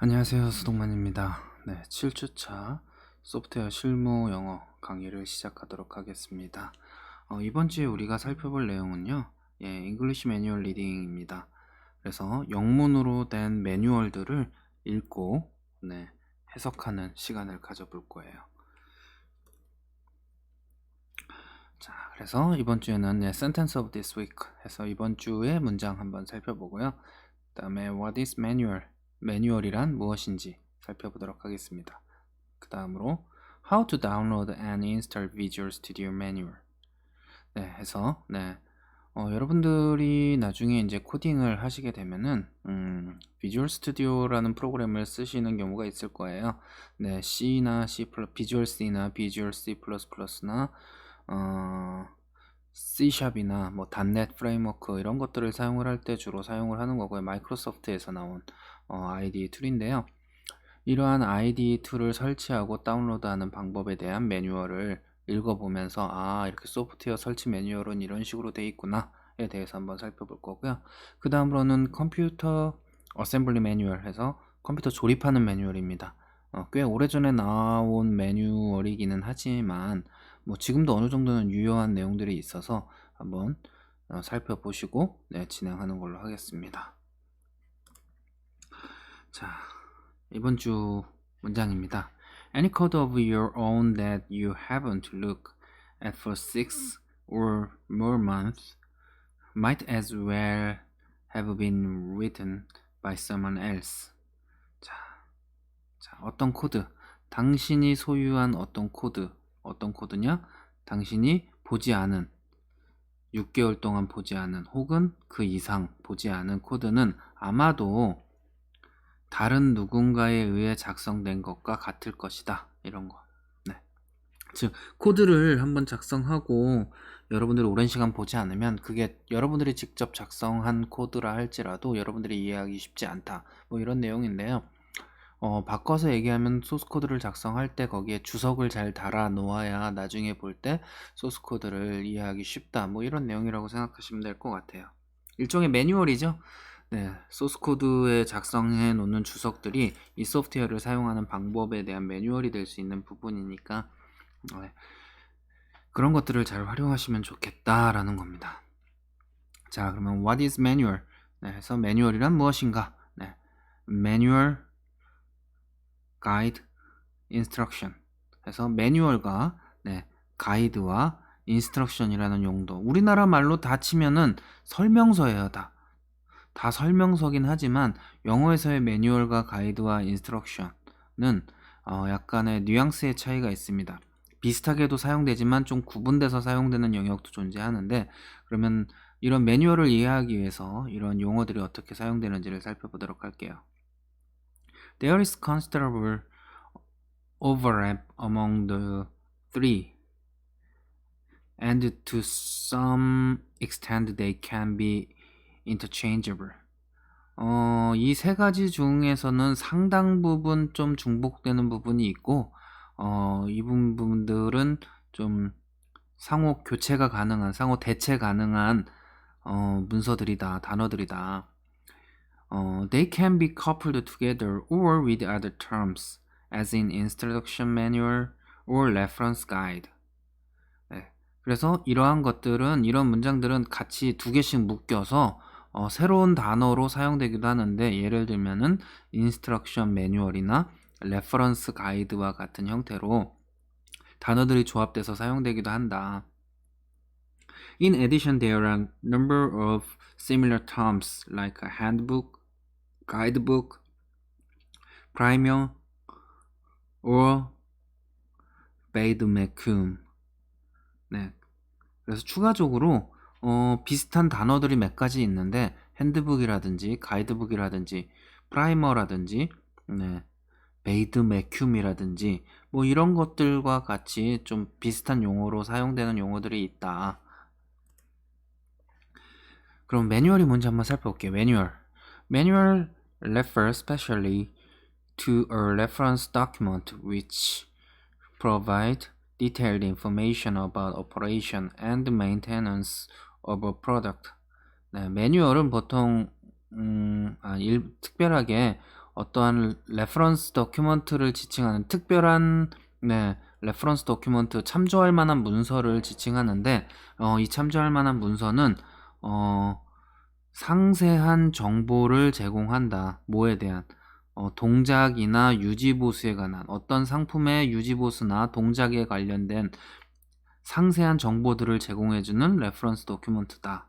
안녕하세요. 수동만입니다. 네, 7주차 소프트웨어 실무 영어 강의를 시작하도록 하겠습니다. 이번 주에 우리가 살펴볼 내용은요, 잉글리시 매뉴얼 리딩입니다. 그래서 영문으로 된 매뉴얼들을 읽고, 해석하는 시간을 가져볼 거예요. 자, 그래서 이번 주에는 Sentence of this week 해서 이번 주의 문장 한번 살펴보고요. 그 다음에 What is manual? 매뉴얼이란 무엇인지 살펴보도록 하겠습니다. 그 다음으로 How to download and install Visual Studio Manual. 해서 여러분들이 나중에 이제 코딩을 하시게 되면은 비주얼 스튜디오라는 프로그램을 쓰시는 경우가 있을 거예요. C나 비주얼 C나 비주얼 C++나 C샵이나 뭐 .NET 프레임워크 이런 것들을 사용을 할 때 주로 사용을 하는 거고요. 마이크로소프트에서 나온 IDE 툴인데요. 이러한 IDE 툴을 설치하고 다운로드하는 방법에 대한 매뉴얼을 읽어보면서 이렇게 소프트웨어 설치 매뉴얼은 이런 식으로 돼 있구나에 대해서 한번 살펴볼 거고요. 그 다음으로는 컴퓨터 어셈블리 매뉴얼 해서 컴퓨터 조립하는 매뉴얼입니다. 꽤 오래전에 나온 매뉴얼이기는 하지만 뭐 지금도 어느 정도는 유효한 내용들이 있어서 한번 살펴보시고 진행하는 걸로 하겠습니다. 자, 이번 주 문장입니다. Any code of your own that you haven't looked at for 6 or more months might as well have been written by someone else. 자, 어떤 코드, 당신이 소유한 어떤 코드냐? 당신이 보지 않은 6개월 동안 보지 않은 혹은 그 이상 보지 않은 코드는 아마도 다른 누군가에 의해 작성된 것과 같을 것이다. 이런 거. 즉 코드를 한번 작성하고 여러분들이 오랜 시간 보지 않으면 그게 여러분들이 직접 작성한 코드라 할지라도 여러분들이 이해하기 쉽지 않다. 뭐 이런 내용인데요. 바꿔서 얘기하면 소스코드를 작성할 때 거기에 주석을 잘 달아 놓아야 나중에 볼 때 소스코드를 이해하기 쉽다. 뭐 이런 내용이라고 생각하시면 될 것 같아요. 일종의 매뉴얼이죠. 소스코드에 작성해 놓는 주석들이 이 소프트웨어를 사용하는 방법에 대한 매뉴얼이 될 수 있는 부분이니까 그런 것들을 잘 활용하시면 좋겠다라는 겁니다. 자, 그러면 What is manual? 해서 매뉴얼이란 무엇인가? 매뉴얼 가이드, 인스트럭션 해서 매뉴얼과 가이드와 인스트럭션이라는 용도. 우리나라 말로 다 치면은 설명서예요. 다 설명서긴 하지만 영어에서의 매뉴얼과 가이드와 인스트럭션은 약간의 뉘앙스의 차이가 있습니다. 비슷하게도 사용되지만 좀 구분돼서 사용되는 영역도 존재하는데, 그러면 이런 매뉴얼을 이해하기 위해서 이런 용어들이 어떻게 사용되는지를 살펴보도록 할게요. There is considerable overlap among the three, and to some extent they can be interchangeable. 이 세 가지 중에서는 상당 부분 좀 중복되는 부분이 있고, 이 부분들은 좀 상호 교체가 가능한, 상호 대체 가능한 문서들이다, 단어들이다. They can be coupled together or with other terms, as in instruction manual or reference guide. 그래서 이러한 문장들은 같이 두 개씩 묶여서 새로운 단어로 사용되기도 하는데, 예를 들면은 instruction manual이나 reference guide와 같은 형태로 단어들이 조합돼서 사용되기도 한다. In addition, there are a number of similar terms like a handbook, guidebook, primer, or vademecum. 그래서 추가적으로 비슷한 단어들이 몇 가지 있는데, 핸드북이라든지 가이드북이라든지 프라이머라든지 베이드메큐이라든지 뭐 이런 것들과 같이 좀 비슷한 용어로 사용되는 용어들이 있다. 그럼 매뉴얼이 뭔지 한번 살펴볼게요. Manual refers specially to a reference document which provide detailed information about operation and maintenance of a product. 매뉴얼은 보통 특별하게 어떠한 레퍼런스 도큐먼트를 지칭하는 특별한 레퍼런스 도큐먼트 참조할 만한 문서를 지칭하는데 이 참조할 만한 문서는 상세한 정보를 제공한다. 뭐에 대한 동작이나 유지보수에 관한 어떤 상품의 유지보수나 동작에 관련된 상세한 정보들을 제공해주는 레퍼런스 도큐먼트다.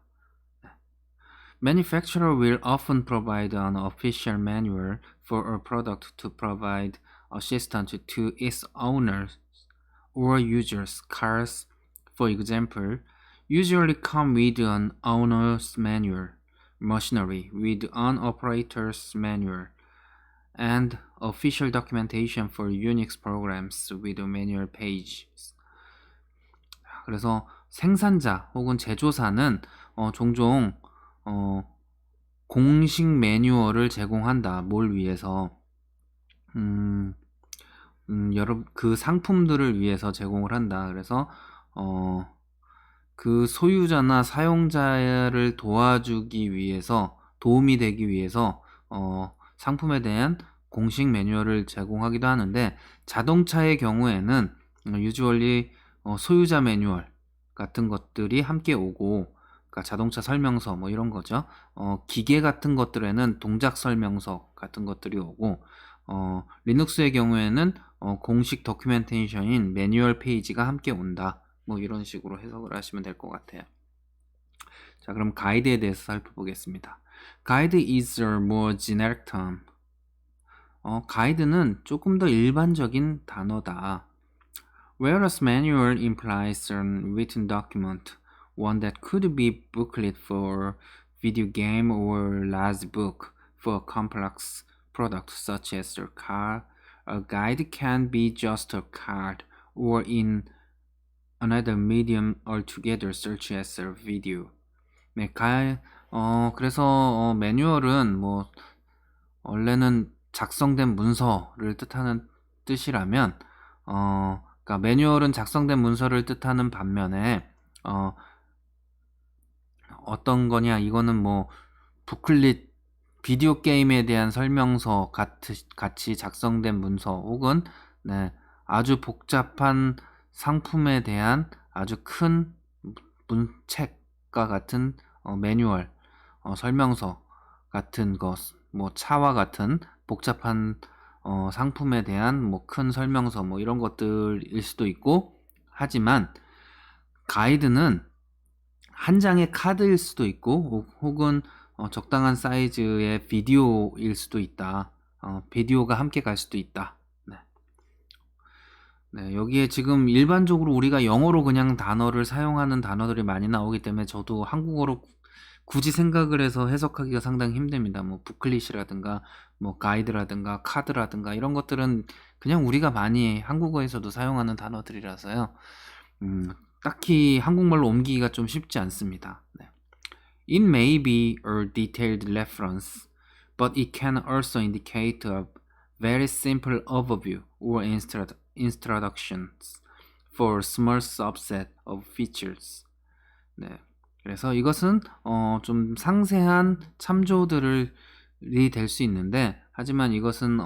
Manufacturer will often provide an official manual for a product to provide assistance to its owners or users. Cars, for example, usually come with an owner's manual, machinery with an operator's manual, and official documentation for Unix programs with manual pages. 그래서 생산자 혹은 제조사는 종종 공식 매뉴얼을 제공한다. 뭘 위해서? 여러 그 상품들을 위해서 제공을 한다. 그래서 그 소유자나 사용자를 도와주기 위해서 도움이 되기 위해서 상품에 대한 공식 매뉴얼을 제공하기도 하는데 자동차의 경우에는 usually 소유자 매뉴얼 같은 것들이 함께 오고 그러니까 자동차 설명서 뭐 이런 거죠. 기계 같은 것들에는 동작 설명서 같은 것들이 오고 리눅스의 경우에는 공식 도큐멘테이션인 매뉴얼 페이지가 함께 온다. 뭐 이런 식으로 해석을 하시면 될 것 같아요. 자, 그럼 가이드에 대해서 살펴보겠습니다. 가이드 is a more generic term. 가이드는 조금 더 일반적인 단어다. Whereas manual implies an written document, one that could be booklet for video game or large book for a complex product such as a car, a guide can be just a card or in another medium altogether such as a video. 네, 그래서 매뉴얼은 뭐 원래는 작성된 문서를 뜻하는 뜻이라면 그러니까 매뉴얼은 작성된 문서를 뜻하는 반면에 어떤 거냐 이거는 뭐 부클릿 비디오 게임에 대한 설명서 같이 작성된 문서 혹은 아주 복잡한 상품에 대한 아주 큰 책과 같은 매뉴얼 설명서 같은 것 뭐 차와 같은 복잡한 상품에 대한 뭐 큰 설명서 뭐 이런 것들일 수도 있고 하지만 가이드는 한 장의 카드일 수도 있고 혹은 적당한 사이즈의 비디오일 수도 있다. 비디오가 함께 갈 수도 있다. 네, 여기에 지금 일반적으로 우리가 영어로 그냥 단어를 사용하는 단어들이 많이 나오기 때문에 저도 한국어로 굳이 생각을 해서 해석하기가 상당히 힘듭니다. 뭐 부클릿이라든가 뭐 가이드라든가 카드라든가 이런 것들은 그냥 우리가 많이 한국어에서도 사용하는 단어들이라서요. 딱히 한국말로 옮기기가 좀 쉽지 않습니다. 네. It may be a detailed reference, but it can also indicate a very simple overview or instructions for a small subset of features. 네. 그래서 이것은 좀 상세한 참조들이 될 수 있는데 하지만 이것은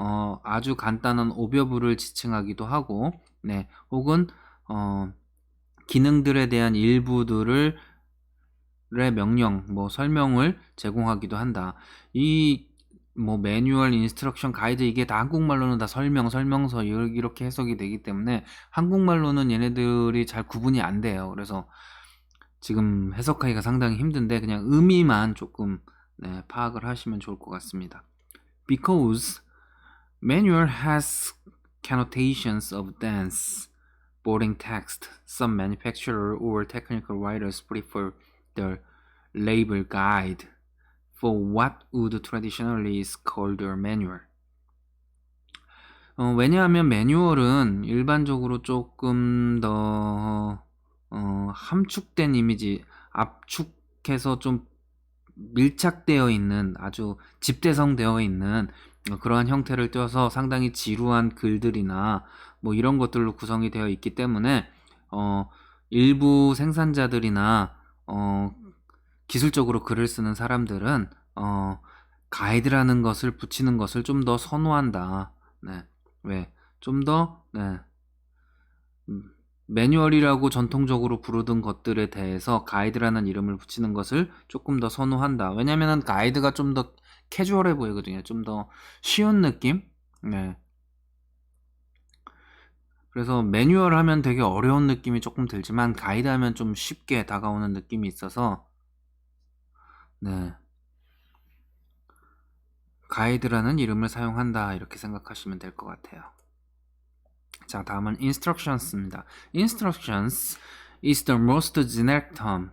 아주 간단한 오버뷰를 지칭하기도 하고 혹은 기능들에 대한 일부들의 명령, 뭐 설명을 제공하기도 한다. 이 뭐 매뉴얼, 인스트럭션, 가이드 이게 다 한국말로는 다 설명서 이렇게 해석이 되기 때문에 한국말로는 얘네들이 잘 구분이 안 돼요. 그래서 지금 해석하기가 상당히 힘든데 그냥 의미만 조금 파악을 하시면 좋을 것 같습니다. Because manual has connotations of dense, boring text, some manufacturer or technical writers prefer the label guide for what would traditionally is called a manual. 왜냐하면 매뉴얼은 일반적으로 조금 더 함축된 이미지, 압축해서 좀 밀착되어 있는 아주 집대성되어 있는 그러한 형태를 띄어서 상당히 지루한 글들이나 뭐 이런 것들로 구성이 되어 있기 때문에 일부 생산자들이나 기술적으로 글을 쓰는 사람들은 가이드라는 것을 붙이는 것을 좀 더 선호한다. 네. 왜? 좀 더, 네. 매뉴얼이라고 전통적으로 부르던 것들에 대해서 가이드라는 이름을 붙이는 것을 조금 더 선호한다. 왜냐면은 가이드가 좀 더 캐주얼해 보이거든요. 좀 더 쉬운 느낌? 네. 그래서 매뉴얼 하면 되게 어려운 느낌이 조금 들지만 가이드 하면 좀 쉽게 다가오는 느낌이 있어서 네. 가이드라는 이름을 사용한다. 이렇게 생각하시면 될 것 같아요. 자, 다음은 instructions입니다. Instructions is the most generic term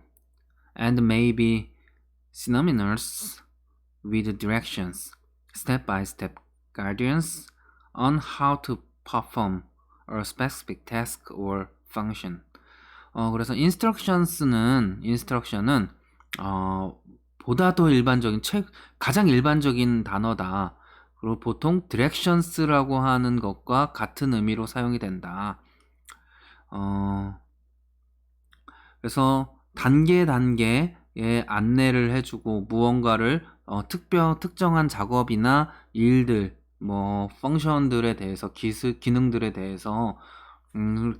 and may be synonymous with directions, step-by-step guidance on how to perform a specific task or function. 그래서 instruction은 보다 더 일반적인 가장 일반적인 단어다. 그리고 보통 directions라고 하는 것과 같은 의미로 사용이 된다. 그래서 단계의 안내를 해주고 무언가를 특정한 작업이나 일들, 뭐 펑션들에 대해서 기능들에 대해서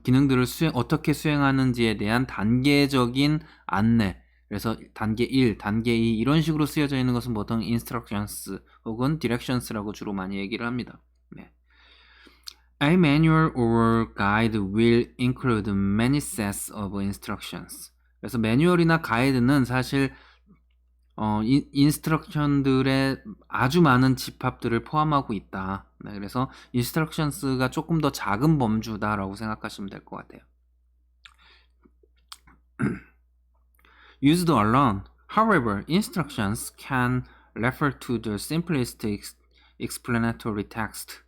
기능들을 어떻게 수행하는지에 대한 단계적인 안내. 그래서 단계 1, 단계 2 이런 식으로 쓰여져 있는 것은 보통 instructions 혹은 directions라고 주로 많이 얘기를 합니다. 네. A manual or guide will include many sets of instructions. 그래서 매뉴얼이나 가이드는 사실 인스트럭션들의 아주 많은 집합들을 포함하고 있다. 네, 그래서 instructions가 조금 더 작은 범주다라고 생각하시면 될 것 같아요. Used alone, however, instructions can refer to the simplest explanatory text.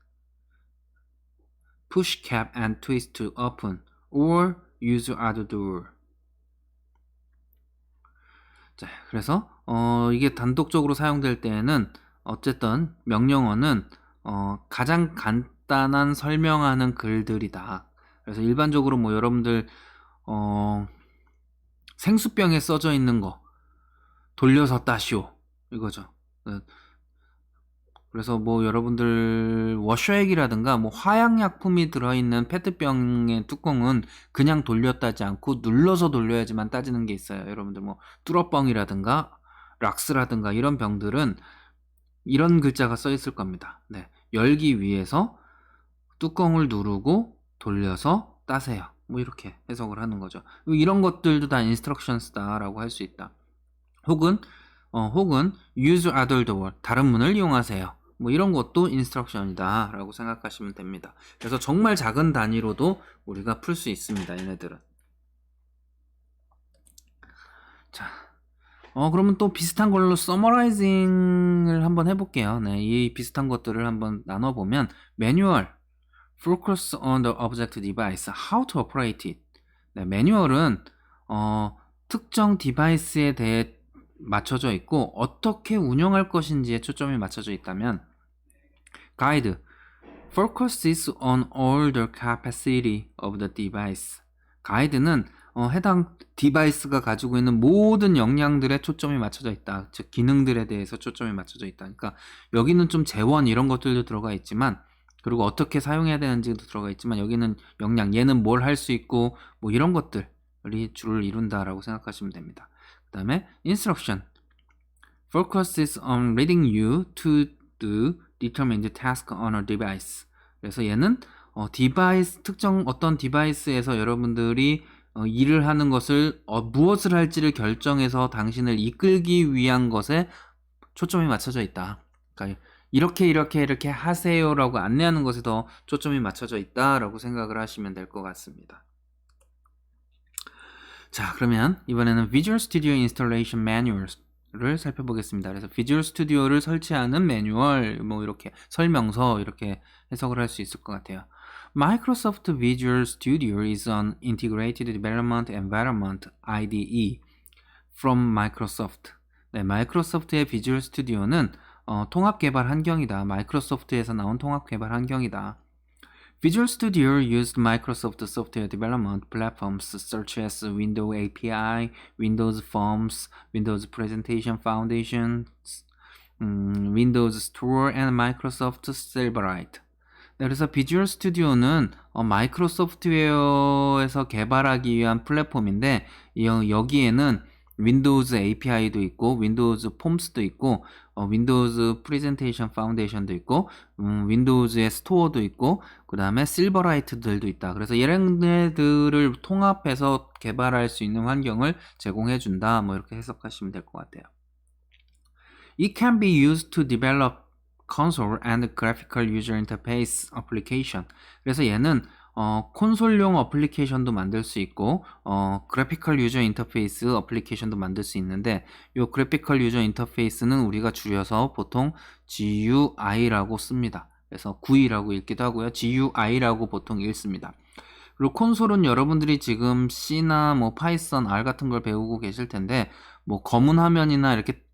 Push cap and twist to open, or use other door. 자, 그래서 이게 단독적으로 사용될 때에는 어쨌든 명령어는 가장 간단한 설명하는 글들이다. 그래서 일반적으로 뭐 여러분들 생수병에 써져 있는 거 돌려서 따시오 이거죠. 그래서 뭐 여러분들 워셔액이라든가 뭐 화양약품이 들어있는 페트병의 뚜껑은 그냥 돌려 따지 않고 눌러서 돌려야지만 따지는 게 있어요. 여러분들 뭐 뚜러뻥이라든가 락스라든가 이런 병들은 이런 글자가 써 있을 겁니다. 네. 열기 위해서 뚜껑을 누르고 돌려서 따세요. 뭐 이렇게 해석을 하는 거죠. 이런 것들도 다 instructions다라고 할 수 있다. 혹은 use other door, 다른 문을 이용하세요. 뭐 이런 것도 instruction이다 라고 생각하시면 됩니다. 그래서 정말 작은 단위로도 우리가 풀 수 있습니다. 얘네들은. 자, 그러면 또 비슷한 걸로 summarizing을 한번 해볼게요. 네, 이 비슷한 것들을 한번 나눠보면 매뉴얼, focus on the object device, how to operate it. 네, 매뉴얼은 특정 디바이스에 대해 맞춰져 있고 어떻게 운영할 것인지에 초점이 맞춰져 있다면 가이드 focuses on all the capacity of the device. 가이드는 해당 디바이스가 가지고 있는 모든 역량들에 초점이 맞춰져 있다. 즉 기능들에 대해서 초점이 맞춰져 있다. 그러니까 여기는 좀 재원 이런 것들도 들어가 있지만 그리고 어떻게 사용해야 되는지도 들어가 있지만 여기는 역량, 얘는 뭘 할 수 있고 뭐 이런 것들이 주를 이룬다라고 생각하시면 됩니다. 그 다음에 instruction focuses on leading you to do determined task on a device. 그래서 얘는 디바이스 특정 어떤 디바이스에서 여러분들이 일을 하는 것을 무엇을 할지를 결정해서 당신을 이끌기 위한 것에 초점이 맞춰져 있다. 그러니까 이렇게 하세요라고 안내하는 것에 더 초점이 맞춰져 있다라고 생각을 하시면 될 것 같습니다. 자, 그러면 이번에는 Visual Studio Installation Manual을 살펴보겠습니다. 그래서 Visual Studio를 설치하는 매뉴얼, 뭐 이렇게 설명서 이렇게 해석을 할 수 있을 것 같아요. Microsoft Visual Studio is an integrated development environment (IDE) from Microsoft. 네, 마이크로소프트의 Visual Studio는 통합 개발 환경이다. 마이크로소프트에서 나온 통합 개발 환경이다. Visual Studio used Microsoft software development platforms such as Windows API, Windows Forms, Windows Presentation Foundations, Windows Store and Microsoft Silverlight. 네, 그래서 비주얼 스튜디오는 마이크로소프트웨어에서 개발하기 위한 플랫폼인데 여기에는 윈도우즈 API도 있고 윈도우즈 폼스도 있고 윈도우즈 프레젠테이션 파운데이션도 있고 윈도우즈의 스토어도 있고 그 다음에 실버라이트들도 있다. 그래서 얘네들을 통합해서 개발할 수 있는 환경을 제공해 준다. 뭐 이렇게 해석하시면 될 것 같아요. It can be used to develop console and graphical user interface application. 그래서 얘는 콘솔용 어플리케이션도 만들 수 있고 그래피컬 유저 인터페이스 어플리케이션도 만들 수 있는데 이 그래피컬 유저 인터페이스는 우리가 줄여서 보통 GUI라고 씁니다. 그래서 GUI라고 읽기도 하고요. GUI라고 보통 읽습니다. 그리고 콘솔은 여러분들이 지금 C나 뭐 파이썬, R 같은 걸 배우고 계실 텐데 뭐 검은 화면이나 이렇게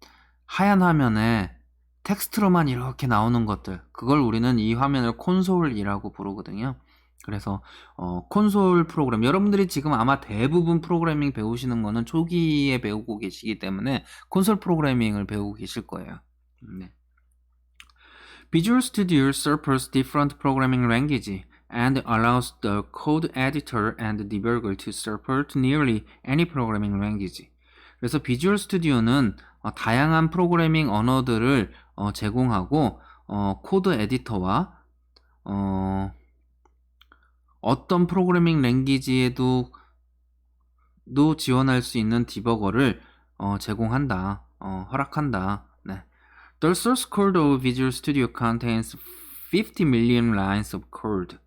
하얀 화면에 텍스트로만 이렇게 나오는 것들, 그걸 우리는 이 화면을 콘솔이라고 부르거든요. 그래서 콘솔 프로그램, 여러분들이 지금 아마 대부분 프로그래밍 배우시는 거는 초기에 배우고 계시기 때문에 콘솔 프로그래밍을 배우고 계실 거예요. 네. Visual Studio supports different programming language and allows the code editor and debugger to support nearly any programming language. 그래서 비주얼 스튜디오는 다양한 프로그래밍 언어들을 제공하고 코드 에디터와 어떤 프로그래밍 랭귀지에도 지원할 수 있는 디버거를 제공한다, 허락한다. 네. The source code of Visual Studio contains 50 million lines of code.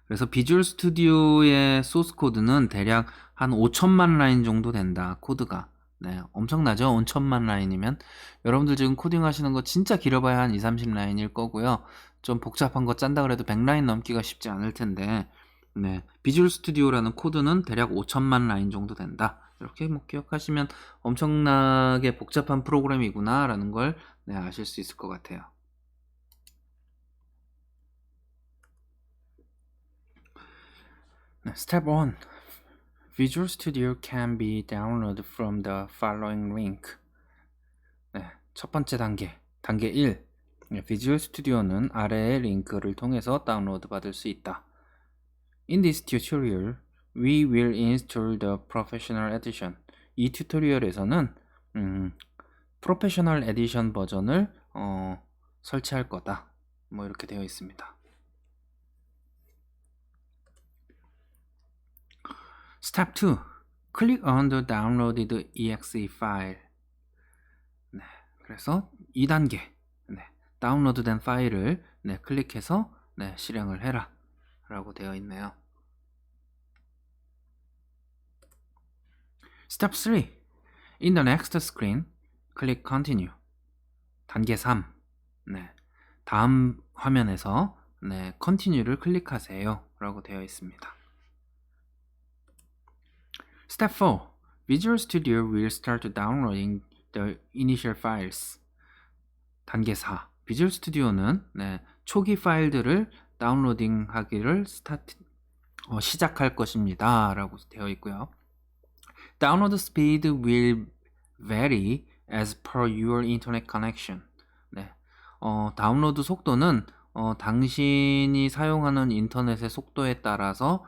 그래서 비주얼 스튜디오의 소스 코드는 대략 한 5천만 라인 정도 된다, 코드가. 네, 엄청나죠? 5천만 라인이면. 여러분들 지금 코딩 하시는 거 진짜 길어봐야 한 2, 30라인일 거고요. 좀 복잡한 거 짠다 그래도 100라인 넘기가 쉽지 않을 텐데, 네, 비주얼 스튜디오라는 코드는 대략 5천만 라인 정도 된다. 이렇게 뭐 기억하시면 엄청나게 복잡한 프로그램이구나 라는 걸 아실 수 있을 것 같아요. Step 1. Visual Studio can be downloaded from the following link. 네, 첫 번째 단계 1. Visual Studio는 아래의 링크를 통해서 다운로드 받을 수 있다. In this tutorial, we will install the Professional Edition. 이 튜토리얼에서는 Professional Edition 버전을 설치할 거다. 뭐 이렇게 되어 있습니다. Step 2. Click on the downloaded exe file. 네, 그래서 2단계. 네, 다운로드된 파일을 클릭해서 실행을 해라 라고 되어 있네요. Step 3. In the next screen, click continue. 단계 3. 네, 다음 화면에서 continue를 클릭하세요 라고 되어 있습니다. Step 4. Visual Studio will start downloading the initial files. 단계 4. 비주얼 스튜디오는 초기 파일들을 다운로딩하기를 시작할 것입니다 라고 되어 있고요. Download speed will vary as per your internet connection. 네, 다운로드 속도는 당신이 사용하는 인터넷의 속도에 따라서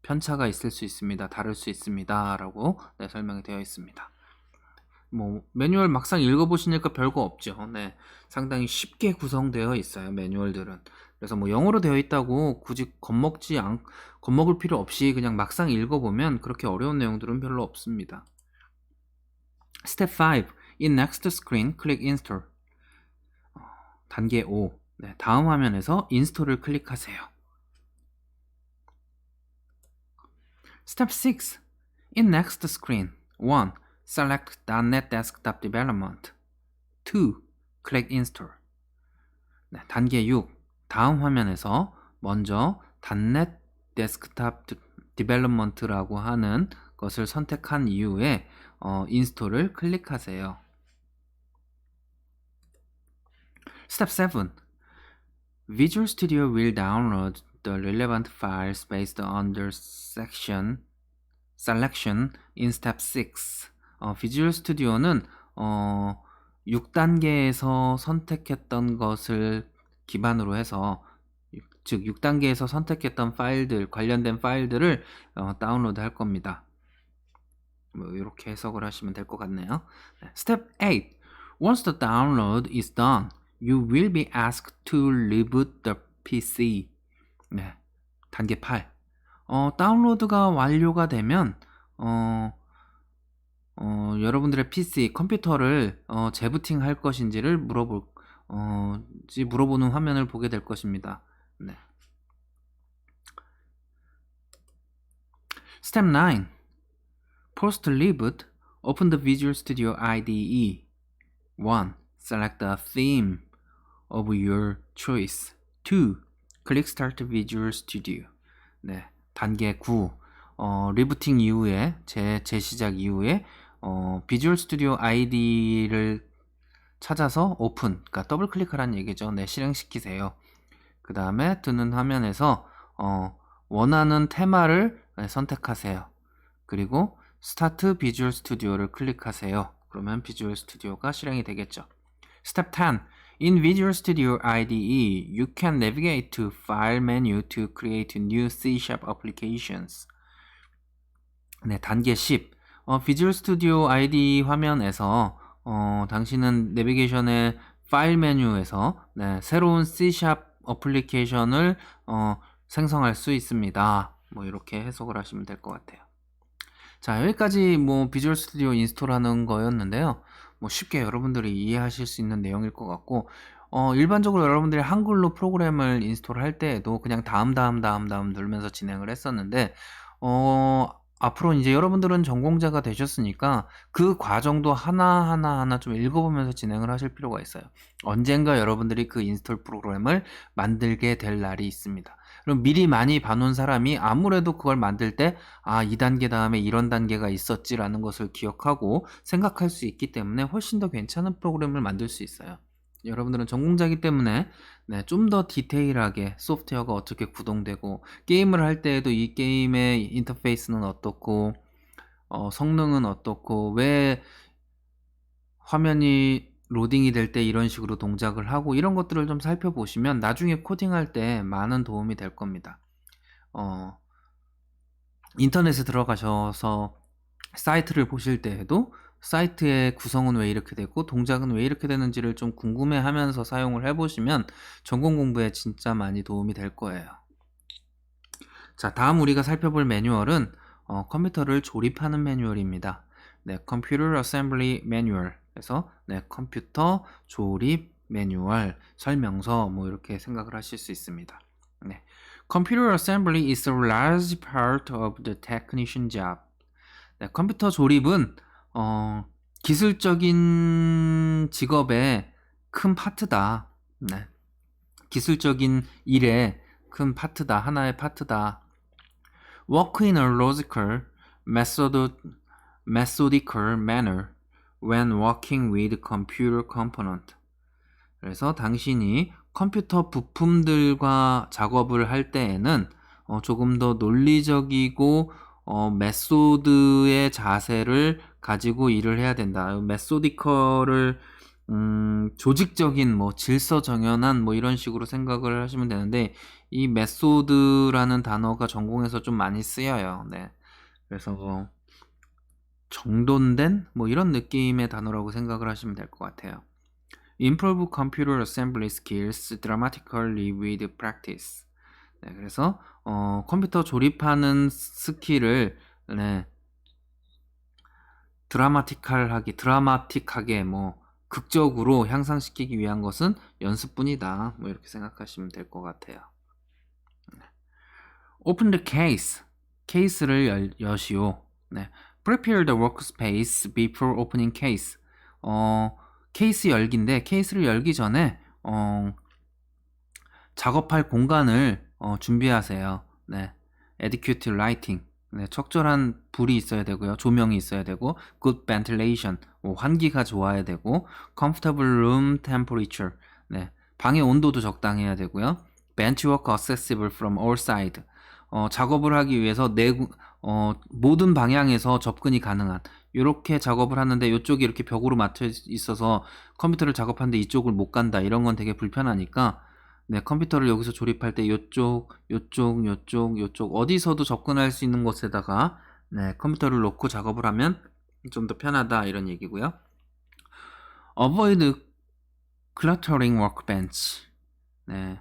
편차가 있을 수 있습니다. 다를 수 있습니다 라고 설명이 되어 있습니다. 뭐 매뉴얼 막상 읽어보시니까 별거 없죠. 네, 상당히 쉽게 구성되어 있어요, 매뉴얼들은. 그래서 뭐 영어로 되어 있다고 굳이 겁먹을 필요 없이 그냥 막상 읽어보면 그렇게 어려운 내용들은 별로 없습니다. Step 5. In next screen, click install. 단계 5. 다음 화면에서 인스톨을 클릭하세요. Step 6. In next screen, 1. Select .NET Desktop Development. 2. Click Install. 단계 6. 다음 화면에서 먼저 .NET Desktop Development라고 하는 것을 선택한 이후에 인스톨을 클릭하세요. Step 7. Visual Studio will download the relevant files based on their selection in Step 6. 비주얼 스튜디오는 6단계에서 선택했던 것을 기반으로 해서 즉 6단계에서 선택했던 파일들, 관련된 파일들을 다운로드 할 겁니다. 뭐 이렇게 해석을 하시면 될 것 같네요. Step 8. Once the download is done, you will be asked to reboot the PC. 네, 단계 8. 다운로드가 완료가 되면 여러분들의 PC, 컴퓨터를 재부팅 할 것인지를 물어보는 화면을 보게 될 것입니다. 네. Step 9. Post reboot. Open the Visual Studio IDE. 1. Select a theme of your choice. 2. Click Start Visual Studio. 네, 단계 9. 리부팅 이후에 재시작 이후에 비주얼 스튜디오 ID를 찾아서 오픈, 그러니까 더블 클릭하라는 얘기죠. 네, 실행시키세요. 그 다음에 뜨는 화면에서 원하는 테마를 선택하세요. 그리고 스타트 비주얼 스튜디오를 클릭하세요. 그러면 비주얼 스튜디오가 실행이 되겠죠. Step 10. In Visual Studio IDE, you can navigate to File menu to create new C# applications. 네, 단계 10. 비주얼 스튜디오 IDE 화면에서 당신은 내비게이션의 파일 메뉴에서 새로운 C# 어플리케이션을 생성할 수 있습니다. 뭐 이렇게 해석을 하시면 될 것 같아요. 자, 여기까지 뭐 비주얼 스튜디오 인스톨하는 거였는데요. 뭐 쉽게 여러분들이 이해하실 수 있는 내용일 것 같고, 일반적으로 여러분들이 한글로 프로그램을 인스톨할 때에도 그냥 다음 누르면서 진행을 했었는데, 앞으로 이제 여러분들은 전공자가 되셨으니까 그 과정도 하나하나 좀 읽어보면서 진행을 하실 필요가 있어요. 언젠가 여러분들이 그 인스톨 프로그램을 만들게 될 날이 있습니다. 그럼 미리 많이 봐놓은 사람이 아무래도 그걸 만들 때 2단계 다음에 이런 단계가 있었지라는 것을 기억하고 생각할 수 있기 때문에 훨씬 더 괜찮은 프로그램을 만들 수 있어요. 여러분들은 전공자이기 때문에 좀 더 디테일하게 소프트웨어가 어떻게 구동되고 게임을 할 때에도 이 게임의 인터페이스는 어떻고 성능은 어떻고 왜 화면이 로딩이 될 때 이런 식으로 동작을 하고 이런 것들을 좀 살펴보시면 나중에 코딩할 때 많은 도움이 될 겁니다. 인터넷에 들어가셔서 사이트를 보실 때에도 사이트의 구성은 왜 이렇게 되고 동작은 왜 이렇게 되는지를 좀 궁금해하면서 사용을 해보시면 전공 공부에 진짜 많이 도움이 될 거예요. 자, 다음 우리가 살펴볼 매뉴얼은 컴퓨터를 조립하는 매뉴얼입니다. 네, Computer Assembly Manual. 그래서 컴퓨터 조립 매뉴얼, 설명서 뭐 이렇게 생각을 하실 수 있습니다. 네, Computer Assembly is a large part of the technician job. 네, 컴퓨터 조립은 기술적인 직업의 큰 파트다. 네, 기술적인 일의 큰 파트다. 하나의 파트다. Work in a logical, methodical manner when working with computer component. 그래서 당신이 컴퓨터 부품들과 작업을 할 때에는 조금 더 논리적이고 메소드의 자세를 가지고 일을 해야 된다. 메소디컬을 조직적인 뭐 질서 정연한 뭐 이런 식으로 생각을 하시면 되는데 이 메소드라는 단어가 전공에서 좀 많이 쓰여요. 네. 그래서 정돈된 뭐 이런 느낌의 단어라고 생각을 하시면 될 것 같아요. Improve computer assembly skills dramatically with practice. 네, 그래서 컴퓨터 조립하는 스킬을 드라마틱하게 뭐 극적으로 향상시키기 위한 것은 연습뿐이다. 뭐 이렇게 생각하시면 될 것 같아요. Open the case. 케이스를 여시오. 네. Prepare the workspace before opening case. 케이스 열기인데 케이스를 열기 전에 작업할 공간을 준비하세요. 네. Adequate lighting. 네, 적절한 불이 있어야 되고요. 조명이 있어야 되고 good ventilation. 환기가 좋아야 되고 comfortable room temperature. 네. 방의 온도도 적당해야 되고요. bench work accessible from all sides. 작업을 하기 위해서 모든 방향에서 접근이 가능한 이렇게 작업을 하는데 이쪽이 이렇게 벽으로 막혀 있어서 컴퓨터를 작업하는데 이쪽을 못 간다. 이런 건 되게 불편하니까 네, 컴퓨터를 여기서 조립할 때 요쪽 어디서도 접근할 수 있는 곳에다가 네, 컴퓨터를 놓고 작업을 하면 좀 더 편하다 이런 얘기고요. Avoid cluttering workbench. 네,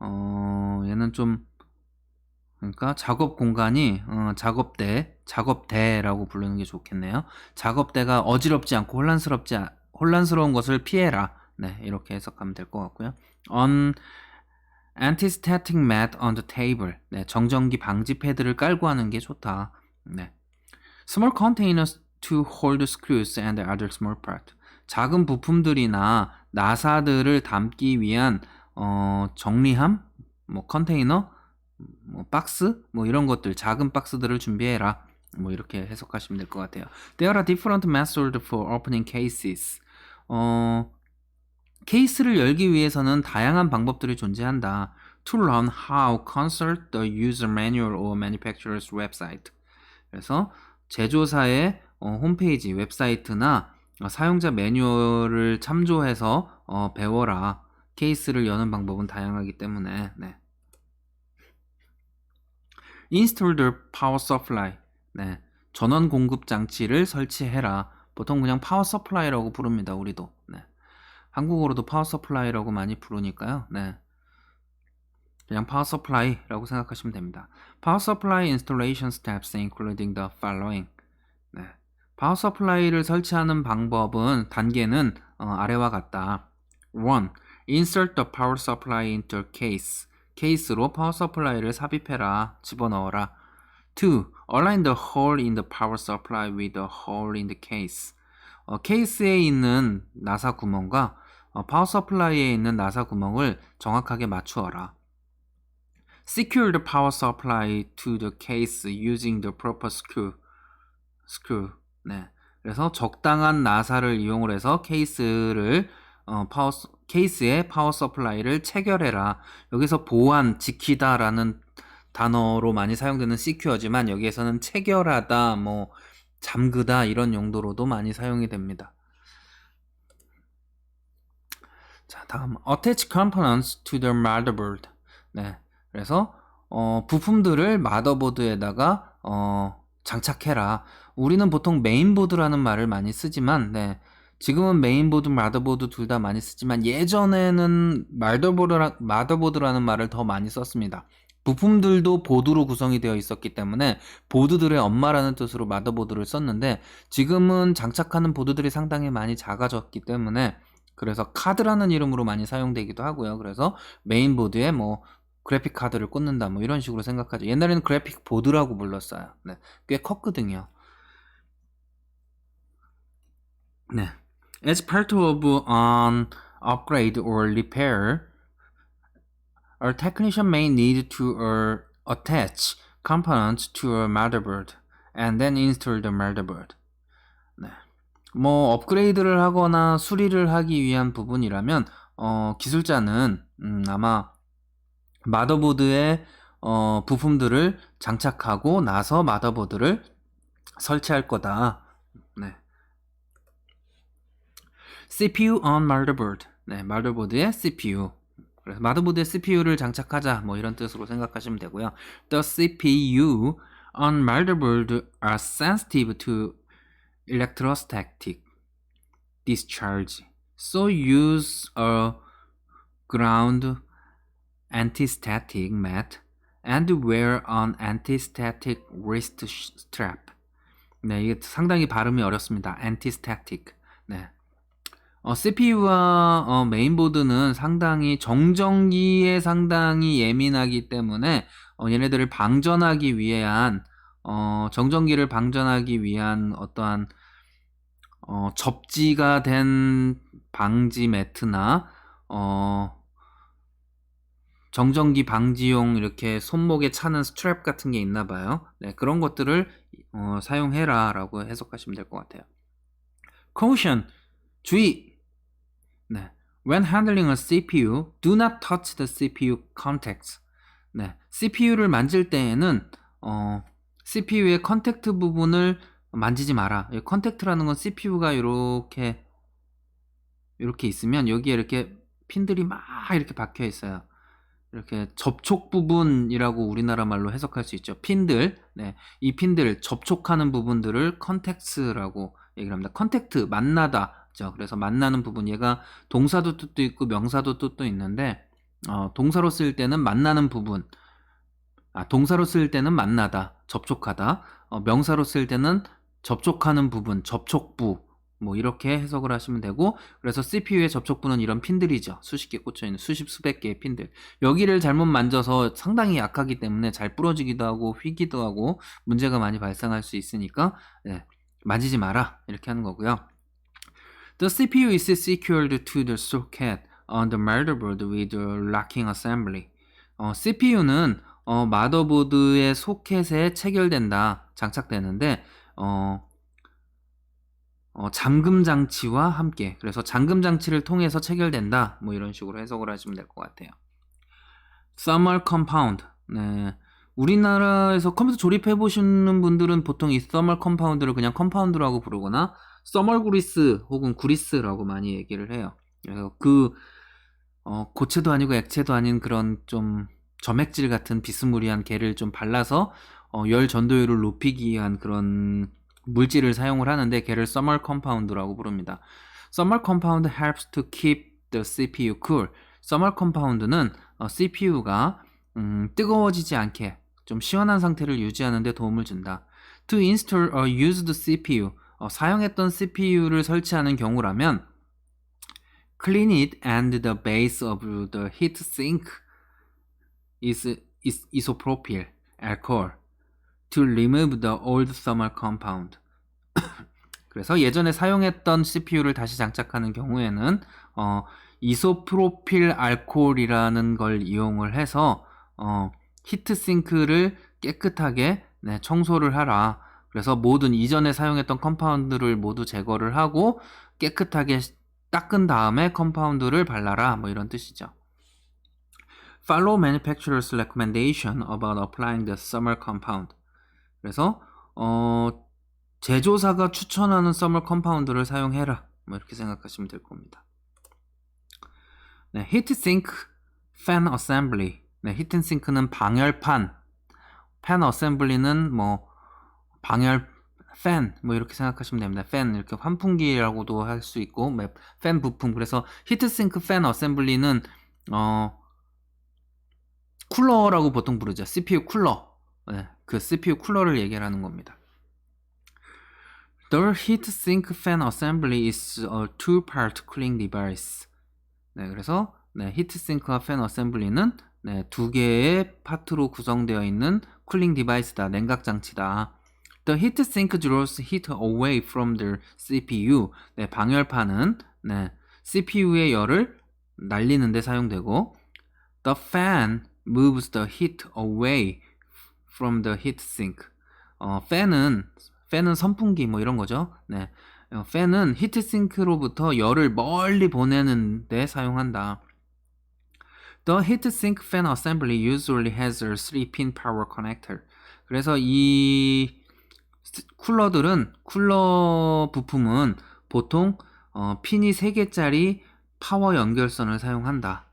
얘는 좀 그러니까 작업 공간이 작업대라고 부르는 게 좋겠네요. 작업대가 어지럽지 않고 혼란스러운 것을 피해라. 네, 이렇게 해석하면 될 것 같고요. On anti-static mat on the table. 네, 정전기 방지 패드를 깔고 하는 게 좋다. 네. Small containers to hold screws and other small parts. 작은 부품들이나 나사들을 담기 위한 정리함, 뭐 컨테이너, 뭐 박스, 뭐 이런 것들, 작은 박스들을 준비해라. 뭐 이렇게 해석하시면 될 것 같아요. There are different methods for opening cases. 케이스를 열기 위해서는 다양한 방법들이 존재한다. To learn how, consult the user manual or manufacturer's website. 그래서 제조사의 홈페이지, 웹사이트나 사용자 매뉴얼을 참조해서 배워라. 케이스를 여는 방법은 다양하기 때문에. 네. Install the power supply. 네. 전원 공급 장치를 설치해라. 보통 그냥 파워 서플라이라고 부릅니다. 우리도. 네. 한국어로도 파워 서플라이라고 많이 부르니까요. 네. 그냥 파워 서플라이라고 생각하시면 됩니다. Power supply installation steps including the following. 네. 파워 서플라이를 설치하는 방법은 단계는 아래와 같다. 1. Insert the power supply into case. 케이스로 파워 서플라이를 삽입해라. 집어넣어라. 2. Align the hole in the power supply with the hole in the case. 케이스에 있는 나사 구멍과 파워 서플라이에 있는 나사 구멍을 정확하게 맞추어라. Secure the power supply to the case using the proper screw. 네. 그래서 적당한 나사를 이용을 해서 케이스에 파워 서플라이를 체결해라. 여기서 보안, 지키다라는 단어로 많이 사용되는 secure지만 여기에서는 체결하다, 뭐 잠그다 이런 용도로도 많이 사용이 됩니다. 자, 다음 attach components to the motherboard. 네. 그래서 부품들을 마더보드에다가 장착해라. 우리는 보통 메인보드라는 말을 많이 쓰지만 네. 지금은 메인보드, 마더보드 둘 다 많이 쓰지만 예전에는 마더보드라는 말을 더 많이 썼습니다. 부품들도 보드로 구성이 되어 있었기 때문에 보드들의 엄마라는 뜻으로 마더보드를 썼는데 지금은 장착하는 보드들이 상당히 많이 작아졌기 때문에 그래서 카드라는 이름으로 많이 사용되기도 하고요. 그래서 메인보드에 뭐 그래픽 카드를 꽂는다 뭐 이런 식으로 생각하죠. 옛날에는 그래픽 보드라고 불렀어요. 네, 꽤 컸거든요. 네. As part of an upgrade or repair, a technician may need to attach components to a motherboard and then install the motherboard. 네. 뭐 업그레이드를 하거나 수리를 하기 위한 부분이라면 기술자는 아마 마더보드에 부품들을 장착하고 나서 마더보드를 설치할 거다. 네. CPU on motherboard. 네, 마더보드에 CPU. 그래서 마더보드에 CPU를 장착하자 뭐 이런 뜻으로 생각하시면 되고요. The CPU on motherboard are sensitive to electrostatic discharge. So use a ground anti-static mat and wear an anti-static wrist strap. 네, 이게 상당히 발음이 어렵습니다. anti-static. 네. CPU와 메인보드는 상당히 정전기에 상당히 예민하기 때문에 얘네들을 방전하기 위한 정전기를 방전하기 위한 어떠한 접지가 된 방지 매트나 정전기 방지용 이렇게 손목에 차는 스트랩 같은 게 있나 봐요. 네, 그런 것들을 사용해라 라고 해석하시면 될 것 같아요. Caution, 주의. 네. When handling a CPU, do not touch the CPU contacts. 네. CPU를 만질 때에는 CPU의 컨택트 부분을 만지지 마라. 컨택트라는 건 CPU가 이렇게 있으면 여기에 이렇게 핀들이 막 이렇게 박혀 있어요. 이렇게 접촉 부분이라고 우리나라 말로 해석할 수 있죠. 핀들, 네, 이 핀들 접촉하는 부분들을 컨택트라고 얘기를 합니다. 컨택트, 만나다죠. 그래서 만나는 부분, 얘가 동사도 뜻도 있고 명사도 뜻도 있는데, 동사로 쓸 때는 만나는 부분, 동사로 쓸 때는 만나다, 접촉하다, 명사로 쓸 때는 접촉하는 부분, 접촉부, 뭐 이렇게 해석을 하시면 되고, 그래서 CPU의 접촉부는 이런 핀들이죠. 수십 개 꽂혀있는 수십 수백 개의 핀들. 여기를 잘못 만져서 상당히 약하기 때문에 잘 부러지기도 하고 휘기도 하고 문제가 많이 발생할 수 있으니까 네, 만지지 마라 이렇게 하는 거고요. The CPU is secured to the socket on the motherboard with a locking assembly. CPU는 마더보드의 소켓에 체결된다, 장착되는데 잠금 장치와 함께, 그래서 잠금 장치를 통해서 체결된다, 뭐 이런 식으로 해석을 하시면 될 것 같아요. Thermal compound. 네. 우리나라에서 컴퓨터 조립해 보시는 분들은 보통 이 thermal compound를 그냥 컴파운드라고 부르거나 thermal grease 혹은 그리스라고 많이 얘기를 해요. 그래서 고체도 아니고 액체도 아닌 그런 좀 점액질 같은 비스무리한 게를 좀 발라서 열 전도율을 높이기 위한 그런 물질을 사용을 하는데 걔를 thermal compound라고 부릅니다. thermal compound helps to keep the CPU cool. thermal compound는 CPU가 뜨거워지지 않게 좀 시원한 상태를 유지하는 데 도움을 준다. To install a used CPU. 사용했던 CPU를 설치하는 경우라면 clean it and the base of the heatsink is isopropyl alcohol to remove the old thermal compound. 그래서 예전에 사용했던 CPU를 다시 장착하는 경우에는 이소프로필 알코올이라는 걸 이용을 해서 히트싱크를 깨끗하게 청소를 하라. 그래서 모든 이전에 사용했던 컴파운드를 모두 제거를 하고 깨끗하게 닦은 다음에 컴파운드를 발라라, 뭐 이런 뜻이죠. Follow manufacturer's recommendation about applying the thermal compound. 그래서 제조사가 추천하는 thermal compound를 사용해라, 뭐 이렇게 생각하시면 될 겁니다. 네, heatsink fan assembly. 네, 히트싱크는 방열판, 팬 어셈블리는 뭐 방열 팬, 뭐 이렇게 생각하시면 됩니다. 팬, 이렇게 환풍기라고도 할 수 있고 팬 부품. 그래서 히트싱크 팬 어셈블리는 쿨러라고 보통 부르죠. CPU 쿨러. 네, 그 CPU 쿨러를 얘기하는 겁니다. The heatsink fan assembly is a two-part cooling device. 네, 그래서 히트싱크와 팬 어셈블리는 두 개의 파트로 구성되어 있는 쿨링 디바이스다, 냉각 장치다. The heatsink draws heat away from the CPU. 방열판은 CPU의 열을 날리는 데 사용되고, the fan moves the heat away from the heatsink. 팬은 선풍기 뭐 이런 거죠. 팬은 히트싱크로부터 열을 멀리 보내는 데 사용한다. The heatsink fan assembly usually has a 3-pin power connector. 그래서 이 쿨러 부품은 보통 핀이 3개짜리 파워 연결선을 사용한다.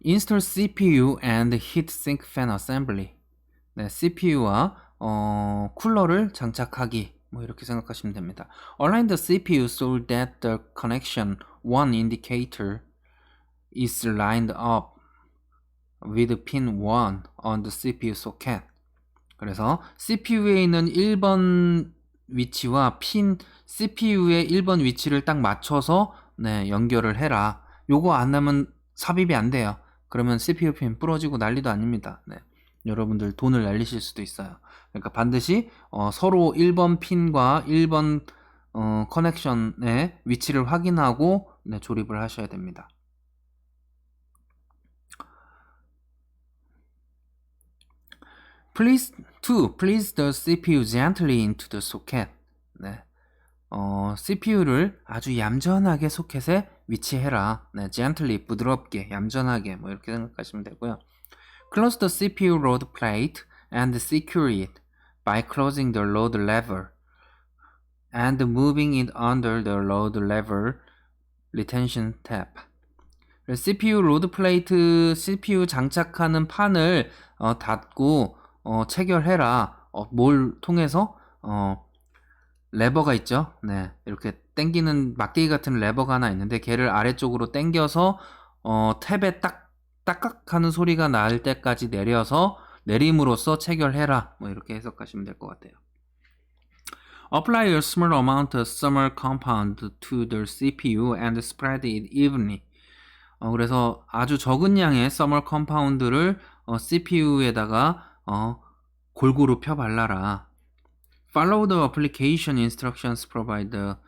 Install CPU and heatsink fan assembly. CPU와 쿨러를 장착하기, 뭐 이렇게 생각하시면 됩니다. Align the CPU so that the connection 1 indicator is lined up with pin 1 on the CPU socket. 그래서 CPU에 있는 1번 위치와 CPU의 1번 위치를 딱 맞춰서 연결을 해라. 요거 안 하면 삽입이 안 돼요. 그러면 CPU 핀 부러지고 난리도 아닙니다. 여러분들 돈을 날리실 수도 있어요. 그러니까 반드시 서로 1번 핀과 1번 커넥션의 위치를 확인하고 조립을 하셔야 됩니다. Please the CPU gently into the socket. CPU를 아주 얌전하게 소켓에 위치해라. 네, gently, 부드럽게, 얌전하게, 뭐 이렇게 생각하시면 되고요. Close the CPU load plate and secure it by closing the load lever and moving it under the load lever retention tab. CPU 로드 플레이트, CPU 장착하는 판을 닫고 체결해라. 뭘 통해서? 레버가 있죠. 네, 이렇게 당기는 막대기 같은 레버가 하나 있는데 걔를 아래쪽으로 당겨서 탭에 딱딱하는 소리가 날 때까지 내림으로써 체결해라. 뭐 이렇게 해석하시면 될 것 같아요. Apply a small amount of summer compound to the CPU and spread it evenly. 그래서 아주 적은 양의 summer compound를 CPU에다가 골고루 펴 발라라. Follow the application instructions provided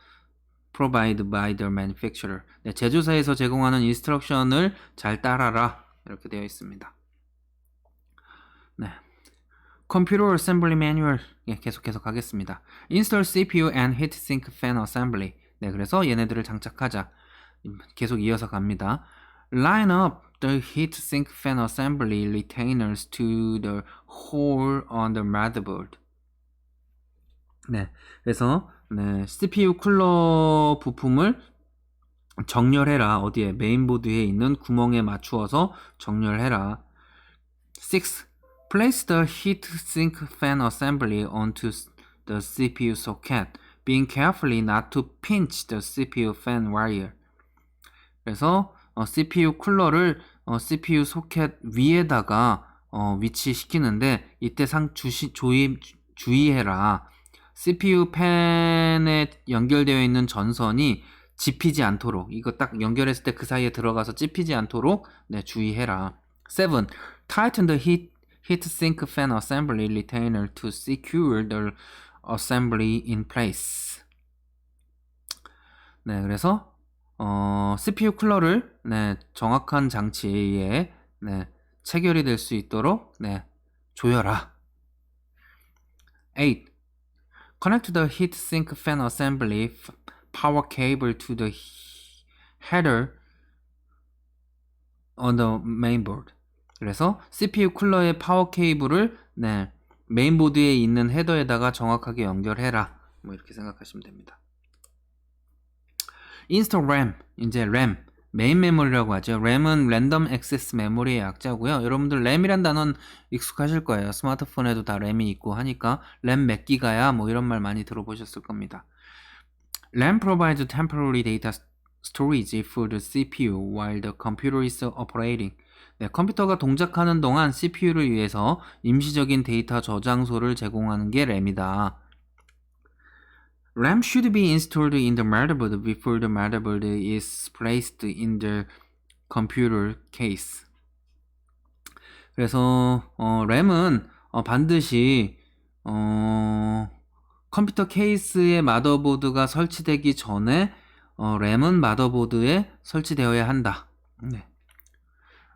by the manufacturer. 네, 제조사에서 제공하는 인스트럭션을 잘 따라라. 이렇게 되어 있습니다. 네. Computer Assembly Manual. 예, 계속해서 가겠습니다. Install CPU and heatsink fan assembly. 네, 그래서 얘네들을 장착하자. 계속 이어서 갑니다. Line up the heatsink fan assembly retainers to the hole on the motherboard. 네, 그래서 네, CPU 쿨러 부품을 정렬해라. 어디에? 메인보드에 있는 구멍에 맞추어서 정렬해라. 6. Place the heatsink fan assembly onto the CPU socket, being carefully not to pinch the CPU fan wire. 그래서 CPU 쿨러를 CPU 소켓 위에다가 위치시키는데 이때 주의해라. CPU 팬에 연결되어 있는 전선이 짚히지 않도록, 이거 딱 연결했을 때 그 사이에 들어가서 찝히지 않도록 네, 주의해라. 7. Tighten the heatsink fan assembly retainer to secure the assembly in place. 네, 그래서 CPU 쿨러를 네, 정확한 장치에 네, 체결이 될 수 있도록 네, 조여라. 8. Connect the heatsink fan assembly power cable to the header on the mainboard. 그래서 CPU 쿨러의 파워 케이블을 네, 메인보드에 있는 헤더에다가 정확하게 연결해라. 뭐 이렇게 생각하시면 됩니다. Install RAM. 이제 RAM. 메인 메모리라고 하죠. RAM은 랜덤 액세스 메모리의 약자고요. 여러분들 RAM이란 단어는 익숙하실 거예요. 스마트폰에도 다 RAM이 있고 하니까 램 몇 기가야 뭐 이런 말 많이 들어보셨을 겁니다. RAM provides temporary data storage for the CPU while the computer is operating. 네, 컴퓨터가 동작하는 동안 CPU를 위해서 임시적인 데이터 저장소를 제공하는 게 RAM이다. RAM should be installed in the motherboard before the motherboard is placed in the computer case. 그래서 RAM은 반드시 컴퓨터 케이스에 마더보드가 설치되기 전에 램은 마더보드에 설치되어야 한다. 네.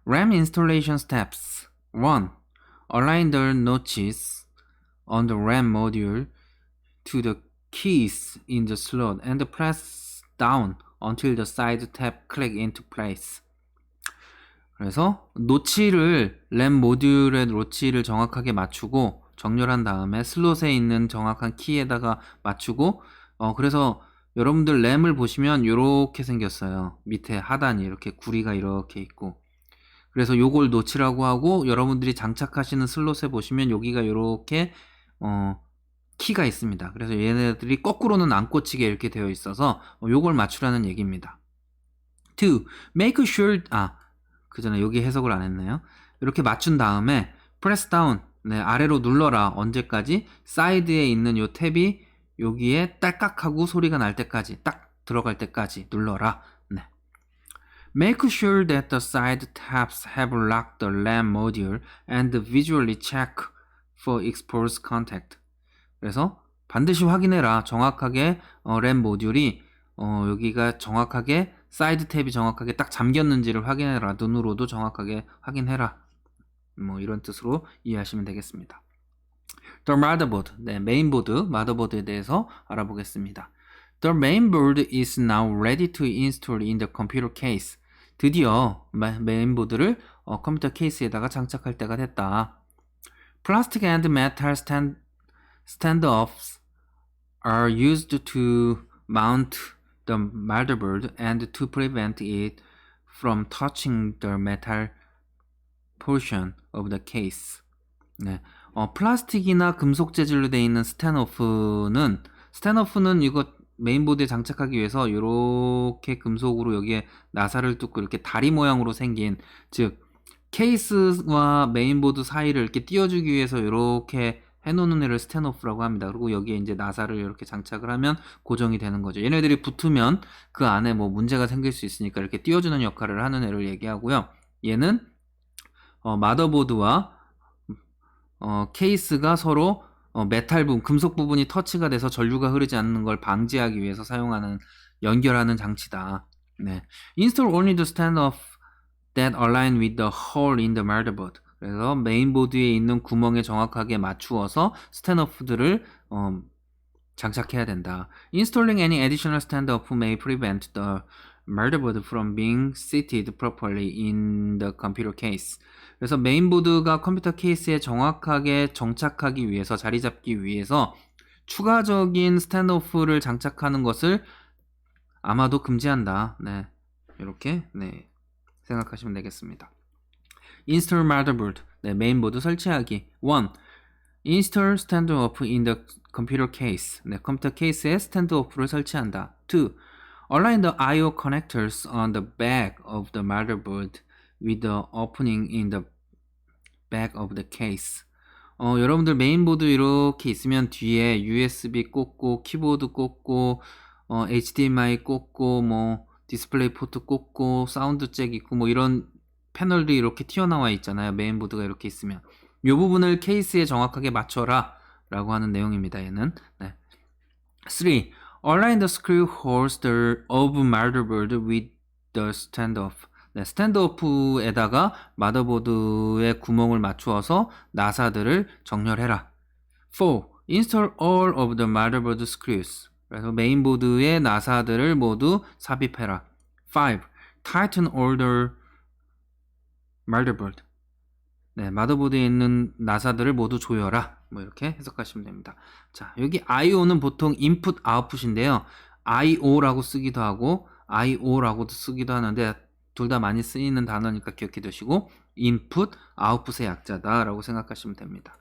RAM installation steps. 1. Align the notches on the RAM module to the keys in the slot and press down until the side tab click into place. 그래서 램 모듈의 노치를 정확하게 맞추고 정렬한 다음에 슬롯에 있는 정확한 키에다가 맞추고 그래서 여러분들 램을 보시면 이렇게 생겼어요. 밑에 하단이 이렇게 구리가 이렇게 있고 그래서 요걸 노치라고 하고 여러분들이 장착하시는 슬롯에 보시면 여기가 이렇게 키가 있습니다. 그래서 얘네들이 거꾸로는 안 꽂히게 이렇게 되어 있어서 요걸 맞추라는 얘기입니다. 2. Make sure 그 전에 여기 해석을 안 했네요. 이렇게 맞춘 다음에 press down 네, 아래로 눌러라. 언제까지? 사이드에 있는 요 탭이 여기에 딸깍하고 소리가 날 때까지 딱 들어갈 때까지 눌러라. 네. Make sure that the side tabs have locked the RAM module and visually check for exposed contact. 그래서 반드시 확인해라. 정확하게 램 모듈이 여기가 정확하게 사이드 탭이 정확하게 딱 잠겼는지를 확인해라. 눈으로도 정확하게 확인해라. 뭐 이런 뜻으로 이해하시면 되겠습니다. The motherboard, 네, 메인보드, 마더보드에 대해서 알아보겠습니다. The mainboard is now ready to install in the computer case. 드디어 메인보드를 컴퓨터 케이스에다가 장착할 때가 됐다. Plastic and metal standoffs are used to mount the motherboard and to prevent it from touching the metal portion of the case. 네, 플라스틱이나 금속 재질로 되어 있는 스탠오프는 이거 메인보드에 장착하기 위해서 이렇게 금속으로 여기에 나사를 뚫고 이렇게 다리 모양으로 생긴, 즉 케이스와 메인보드 사이를 이렇게 띄워주기 위해서 이렇게 해놓는 애를 스탠오프라고 합니다. 그리고 여기에 이제 나사를 이렇게 장착을 하면 고정이 되는 거죠. 얘네들이 붙으면 그 안에 뭐 문제가 생길 수 있으니까 이렇게 띄워주는 역할을 하는 애를 얘기하고요. 얘는 마더보드와 케이스가 서로 메탈 부분, 금속 부분이 터치가 돼서 전류가 흐르지 않는 걸 방지하기 위해서 사용하는, 연결하는 장치다. 네. Install only the standoff that align with the hole in the motherboard. 그래서 메인보드에 있는 구멍에 정확하게 맞추어서 스탠오프들을 장착해야 된다. Installing any additional standoff may prevent the motherboard from being seated properly in the computer case. 그래서 메인보드가 컴퓨터 케이스에 정확하게 정착하기 위해서, 자리 잡기 위해서 추가적인 스탠오프를 장착하는 것을 아마도 금지한다. 네, 이렇게 생각하시면 되겠습니다. Install motherboard. 네, 메인보드 설치하기. 1. Install standoff in the computer case. 네, 컴퓨터 케이스에 스탠드오프를 설치한다. 2. Align the I/O connectors on the back of the motherboard with the opening in the back of the case. 여러분들 메인보드 이렇게 있으면 뒤에 USB 꽂고, 키보드 꽂고, HDMI 꽂고, 뭐 디스플레이 포트 꽂고, 사운드 잭 있고, 뭐 이런 패널들이 이렇게 튀어나와 있잖아요. 메인보드가 이렇게 있으면 이 부분을 케이스에 정확하게 맞춰라 라고 하는 내용입니다. 얘는. 네. 3. Align the screw holes of motherboard with the standoff. 네, 스탠드오프에다가 마더보드의 구멍을 맞추어서 나사들을 정렬해라. 4. Install all of the motherboard screws. 그래서 메인보드의 나사들을 모두 삽입해라. 5. Tighten all the motherboard. 네, 마더보드에 있는 나사들을 모두 조여라. 뭐 이렇게 해석하시면 됩니다. 자, 여기 I/O는 보통 input, output인데요. I/O라고 쓰기도 하고 I/O라고도 쓰기도 하는데 둘 다 많이 쓰이는 단어니까 기억해 두시고 input, output의 약자다라고 생각하시면 됩니다.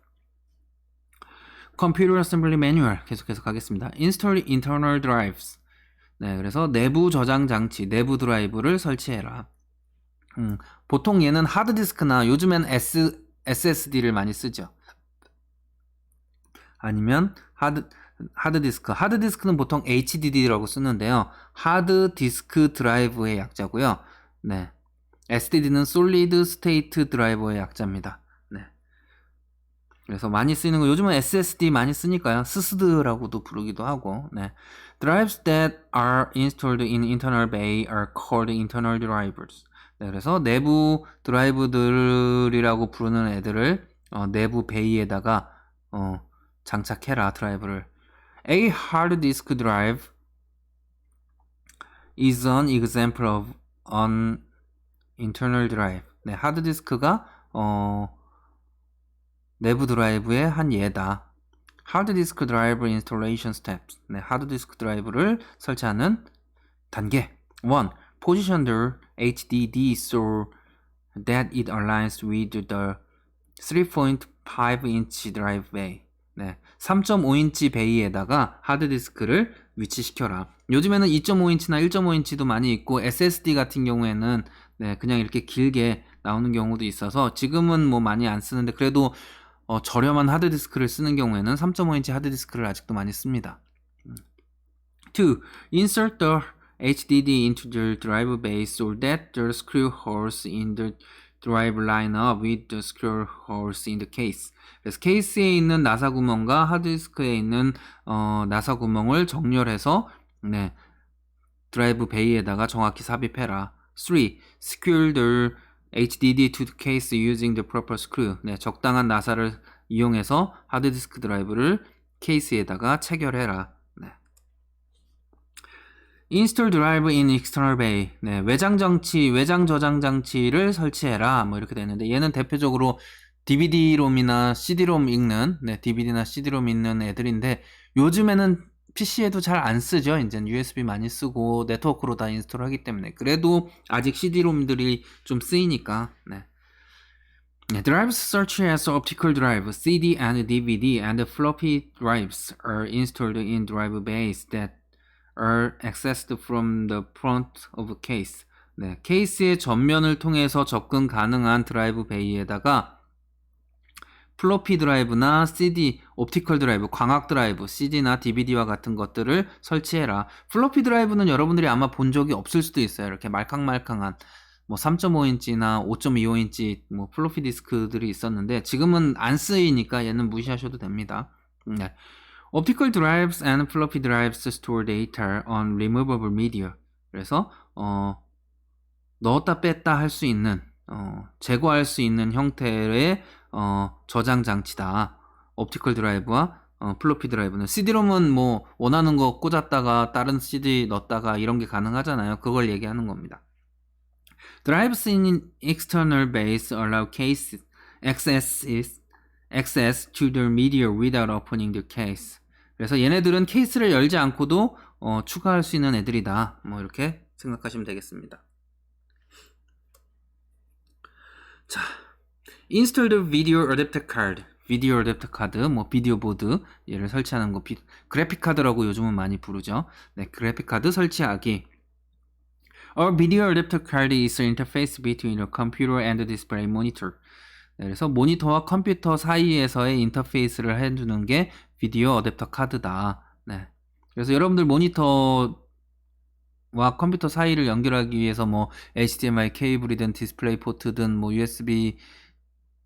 Computer Assembly Manual 계속해서 가겠습니다. Install internal drives. 네, 그래서 내부 저장 장치, 내부 드라이브를 설치해라. 보통 얘는 하드디스크나 요즘엔 SSD를 많이 쓰죠. 아니면 하드디스크. 하드디스크는 보통 HDD라고 쓰는데요. 하드디스크 드라이브의 약자고요. 네. SSD는 Solid State Drive의 약자입니다. 네. 그래서 많이 쓰이는 거, 요즘은 SSD 많이 쓰니까요. SSD라고도 부르기도 하고. 네. Drives that are installed in internal bay are called internal drivers. 네, 그래서 내부 드라이브들이라고 부르는 애들을 내부 베이에다가 장착해라, 드라이브를. A hard disk drive is an example of an internal drive. 네, 하드디스크가 내부 드라이브의 한 예다. 하드디스크 드라이브 인스톨레이션 스텝스. 네, 하드디스크 드라이브를 설치하는 단계. 1. Position the HDD so that it aligns with the 3.5-inch drive bay. 네, 3.5인치 베이에다가 하드디스크를 위치시켜라. 요즘에는 2.5인치나 1.5인치도 많이 있고 SSD 같은 경우에는 네, 그냥 이렇게 길게 나오는 경우도 있어서 지금은 뭐 많이 안 쓰는데 그래도 저렴한 하드디스크를 쓰는 경우에는 3.5인치 하드디스크를 아직도 많이 씁니다. 2. Insert the HDD into the drive bay so that the screw holes in the drive line up with the screw holes in the case. 그래서 케이스에 있는 나사 구멍과 하드디스크에 있는 나사 구멍을 정렬해서 네, 드라이브 베이에다가 정확히 삽입해라. 3. Secure the HDD to the case using the proper screw. 네, 적당한 나사를 이용해서 하드디스크 드라이브를 케이스에다가 체결해라. 네. Install drive in external bay. 네, 외장 저장 장치를 설치해라. 뭐 이렇게 되는데 얘는 대표적으로 DVD-롬이나 CD-롬 읽는, 네, DVD나 CD-롬 읽는 애들인데 요즘에는 PC에도 잘 안 쓰죠. 이제 USB 많이 쓰고 네트워크로 다 인스톨하기 때문에 그래도 아직 CD-롬들이 좀 쓰이니까. 네. Drives such as optical drive, CD and DVD, and floppy drives are installed in drive bays that are accessed from the front of a case. 네, 케이스의 전면을 통해서 접근 가능한 드라이브 베이에다가 플로피 드라이브나 CD, 옵티컬 드라이브, 광학 드라이브, CD나 DVD와 같은 것들을 설치해라. 플로피 드라이브는 여러분들이 아마 본 적이 없을 수도 있어요. 이렇게 말캉말캉한 뭐 3.5인치나 5.25인치 뭐 플로피 디스크들이 있었는데 지금은 안 쓰이니까 얘는 무시하셔도 됩니다. 네. Optical drives and floppy drives store data on removable media. 그래서 넣었다 뺐다 할 수 있는 제거할 수 있는 형태의 저장 장치다. 옵티컬 드라이브와 플로피 드라이브는 CD-롬은 뭐 원하는 거 꽂았다가 다른 CD 넣었다가 이런 게 가능하잖아요. 그걸 얘기하는 겁니다. Drives in external base allow case access to the media without opening the case. 그래서 얘네들은 케이스를 열지 않고도 추가할 수 있는 애들이다. 뭐 이렇게 생각하시면 되겠습니다. 자, installed video adapter card. 비디오 어댑터 카드, 뭐 비디오 보드 얘를 설치하는 거 그래픽 카드라고 요즘은 많이 부르죠. 네, 그래픽 카드 설치하기. A video adapter card is the interface between a computer and the display monitor. 네, 그래서 모니터와 컴퓨터 사이에서의 인터페이스를 해주는 게 비디오 어댑터 카드다. 네. 그래서 여러분들 모니터와 컴퓨터 사이를 연결하기 위해서 뭐 HDMI 케이블이든 디스플레이 포트든 뭐 USB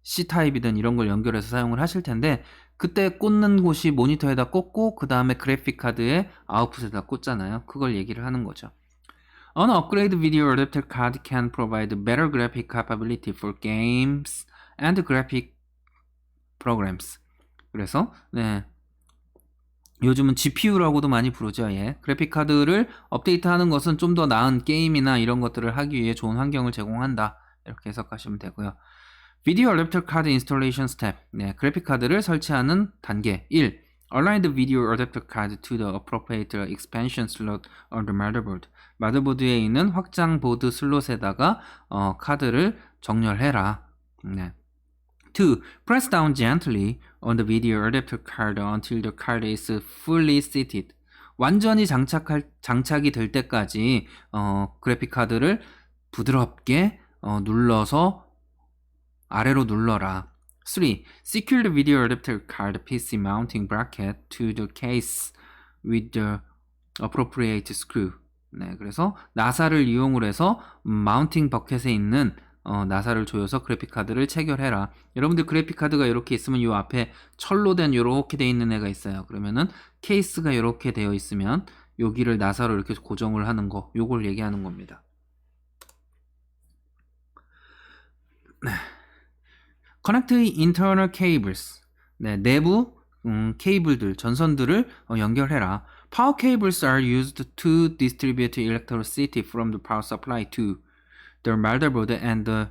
C 타입이든 이런 걸 연결해서 사용을 하실 텐데 그때 꽂는 곳이 모니터에다 꽂고 그 다음에 그래픽 카드에 아웃풋에다 꽂잖아요. 그걸 얘기를 하는 거죠. An upgraded video adapter card can provide better graphic capability for games and graphic programs. 그래서 네. 요즘은 GPU라고도 많이 부르죠. 예. 그래픽 카드를 업데이트하는 것은 좀 더 나은 게임이나 이런 것들을 하기 위해 좋은 환경을 제공한다. 이렇게 해석하시면 되고요. Video Adapter Card Installation Step. 네, 그래픽 카드를 설치하는 단계 1. Align the video adapter card to the appropriate expansion slot on the motherboard. 마더보드에 있는 확장 보드 슬롯에다가 카드를 정렬해라. 네. 2. Press down gently on the video adapter card until the card is fully seated. 완전히 장착이 될 때까지 그래픽 카드를 부드럽게 눌러서 아래로 눌러라. 3. Secure the video adapter card PC mounting bracket to the case with the appropriate screw. 네, 그래서 나사를 이용을 해서 마운팅 버켓에 있는 나사를 조여서 그래픽 카드를 체결해라. 여러분들 그래픽 카드가 이렇게 있으면 이 앞에 철로 된 이렇게 돼 있는 애가 있어요. 그러면은 케이스가 이렇게 되어 있으면 여기를 나사로 이렇게 고정을 하는 거, 요걸 얘기하는 겁니다. 네. Connect internal cables. 네, 내부 케이블들, 전선들을 연결해라. Power cables are used to distribute electricity from the power supply to the motherboard and the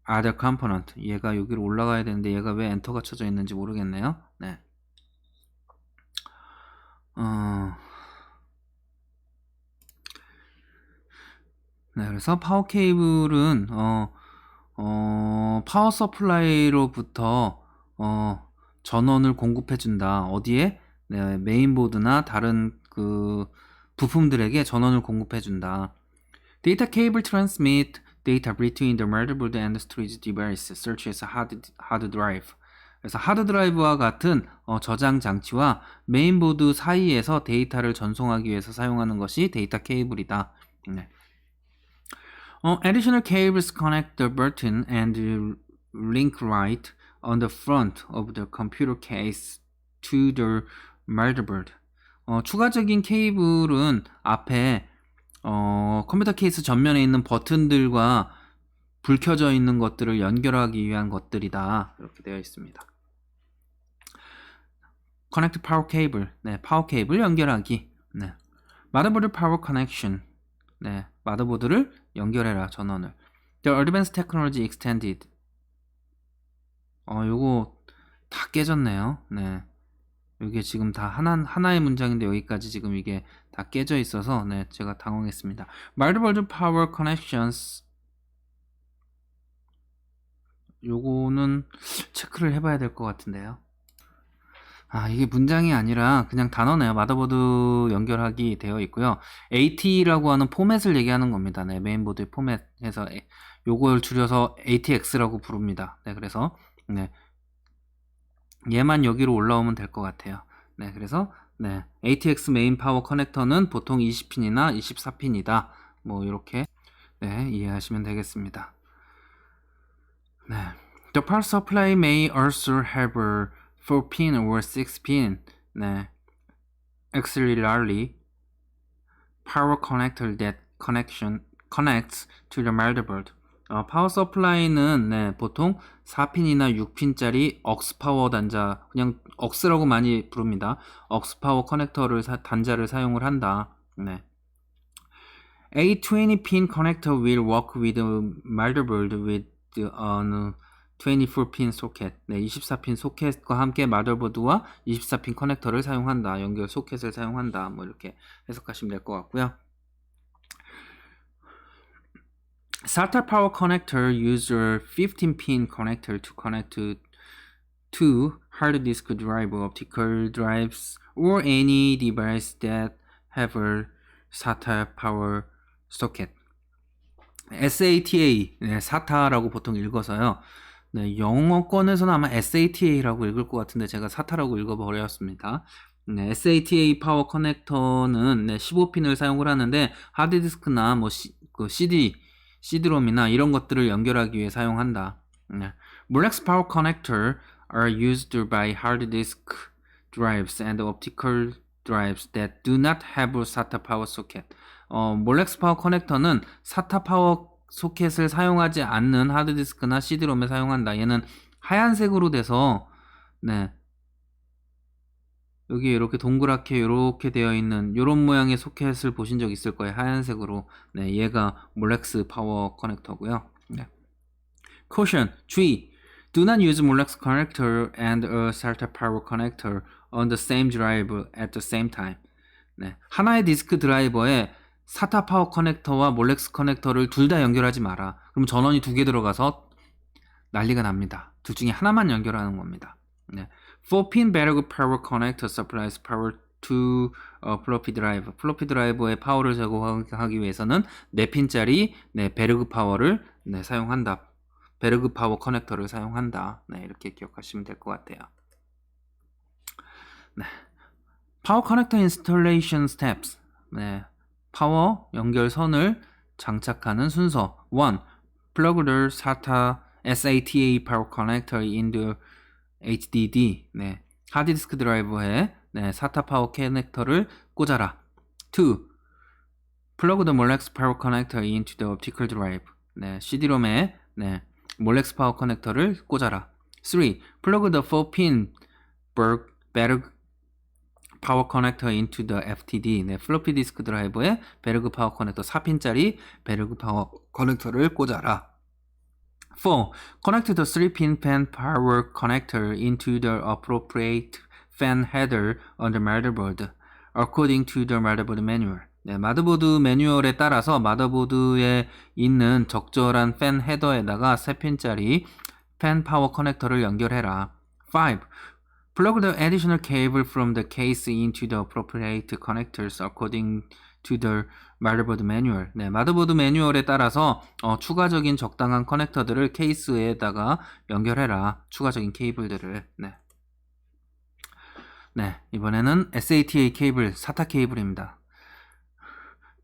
other component. 얘가 여기로 올라가야 되는데 얘가 왜 엔터가 쳐져 있는지 모르겠네요. 네. 네, 그래서 파워 케이블은 파워 서플라이로부터 전원을 공급해준다. 어디에? 네, 메인보드나 다른 그 부품들에게 전원을 공급해준다. Data cable transmit data between the motherboard and the storage device, such as hard drive. 그래서 하드 드라이브와 같은 저장 장치와 메인보드 사이에서 데이터를 전송하기 위해서 사용하는 것이 데이터 케이블이다. 네. Additional cables connect the button and link right on the front of the computer case to the motherboard. 추가적인 케이블은 앞에 컴퓨터 케이스 전면에 있는 버튼들과 불 켜져 있는 것들을 연결하기 위한 것들이다. 이렇게 되어 있습니다. Connect power cable. 네, 파워 케이블 연결하기. 네. motherboard power connection. 네, 마더보드를 연결해라, 전원을. The advanced technology extended. 요거 다 깨졌네요. 네. 이게 지금 다 하나의 문장인데 여기까지 지금 이게 다 깨져 있어서 네, 제가 당황했습니다. motherboard power connections. 요거는 체크를 해봐야 될 것 같은데요. 이게 문장이 아니라 그냥 단어네요. 마더보드 연결하기 되어 있고요. AT라고 하는 포맷을 얘기하는 겁니다. 네, 메인보드의 포맷에서 요걸 줄여서 ATX라고 부릅니다. 네, 그래서 네, 얘만 여기로 올라오면 될 것 같아요. 네, 그래서 네, ATX 메인 파워 커넥터는 보통 20핀이나 24핀이다. 뭐 이렇게 네, 이해하시면 되겠습니다. 네. The power supply may also have a 4-pin or 6-pin 네, auxiliary power connector that connects to the motherboard. 파워 서플라이는 네, 보통 4핀이나 6핀짜리 억스 파워 단자, 그냥 억스라고 많이 부릅니다. 억스 파워 커넥터를 단자를 사용을 한다. 네. A 20-pin connector will work with the motherboard with an 24핀 소켓. 네, 24핀 소켓과 함께 마더보드와 24핀 커넥터를 사용한다. 연결 소켓을 사용한다. 뭐 이렇게 해석하시면 될 것 같고요. SATA power connector use a 15-pin connector to connect to hard disk drive, optical drives, or any device that have a SATA power socket. SATA, 네, SATA라고 보통 읽어서요. 네, 영어권에서는 아마 SATA라고 읽을 것 같은데 제가 SATA라고 읽어버렸습니다. 네, SATA 파워 커넥터는 네, 15핀을 사용을 하는데 하드디스크나 뭐 CD롬이나 이런 것들을 연결하기 위해 사용한다. 네. Molex power connector are used by hard disk drives and optical drives that do not have a SATA power socket. 몰렉스 파워 커넥터는 SATA 파워 소켓을 사용하지 않는 하드디스크나 CD롬에 사용한다. 얘는 하얀색으로 돼서 네. 여기 이렇게 동그랗게 이렇게 되어 있는 이런 모양의 소켓을 보신 적 있을 거예요. 하얀색으로. 네, 얘가 몰렉스 파워 커넥터고요. 네. Caution, 주의. Do not use Molex connector and a SATA power connector on the same drive at the same time. 네, 하나의 디스크 드라이버에 SATA 파워 커넥터와 몰렉스 커넥터를 둘 다 연결하지 마라. 그럼 전원이 두 개 들어가서 난리가 납니다. 둘 중에 하나만 연결하는 겁니다. 네. 4-pin Berg power connector supplies power to floppy drive. 플로피 드라이버의 파워를 제공하기 위해서는 4핀짜리 네, 베르그 파워를 네, 사용한다. 베르그 파워 커넥터를 사용한다. 네, 이렇게 기억하시면 될 것 같아요. 네. 파워 커넥터 인스톨레이션 스텝스. 네. 파워 연결선을 장착하는 순서. 1. Plug the SATA power connector into HDD. 네. 하드디스크 드라이버에 네, SATA 파워 커넥터를 꽂아라. 2. Plug the Molex power connector into the optical drive. 네, CD롬에 네, 몰렉스 파워 커넥터를 꽂아라. 3. Plug the 4-pin Berg 파워 커넥터 into the FTD. 네, 플로피 디스크 드라이버에 베르그 파워 커넥터 4핀짜리 베르그 파워 커넥터를 꽂아라. 4. Connect the 3-pin fan power connector into the appropriate fan header on the motherboard according to the motherboard manual. 네, 마더보드 매뉴얼에 따라서 마더보드에 있는 적절한 팬 헤더에다가 3핀짜리 팬 파워 커넥터를 연결해라. 5. Plug the additional cable from the case into the appropriate connectors according to the motherboard manual. 네, 마더보드 매뉴얼에 따라서 추가적인 적당한 커넥터들을 케이스에다가 연결해라. 추가적인 케이블들을. 네. 네, 이번에는 SATA 케이블, SATA 케이블입니다.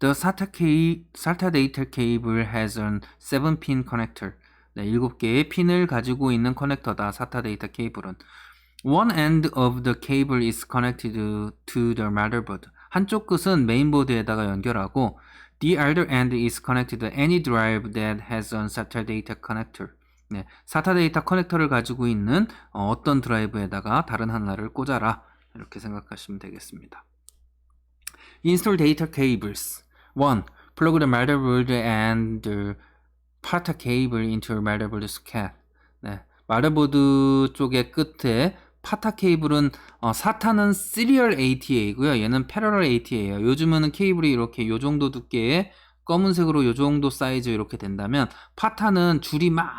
The SATA data cable has a 7-pin connector. 네, 7개의 핀을 가지고 있는 커넥터다. SATA 데이터 케이블은. One end of the cable is connected to the motherboard. 한쪽 끝은 메인보드에다가 연결하고 the other end is connected to any drive that has a SATA data connector. 네, SATA 데이터 커넥터를 가지고 있는 어떤 드라이브에다가 다른 하나를 꽂아라. 이렇게 생각하시면 되겠습니다. Install data cables. 1. Plug the motherboard and the SATA cable into motherboard socket. 네, 마더보드 쪽의 끝에 파타 케이블은 사타는 시리얼 ATA고요. 얘는 패러럴 ATA예요. 요즘은 케이블이 이렇게 요 정도 두께의 검은색으로 요 정도 사이즈 이렇게 된다면 파타는 줄이 막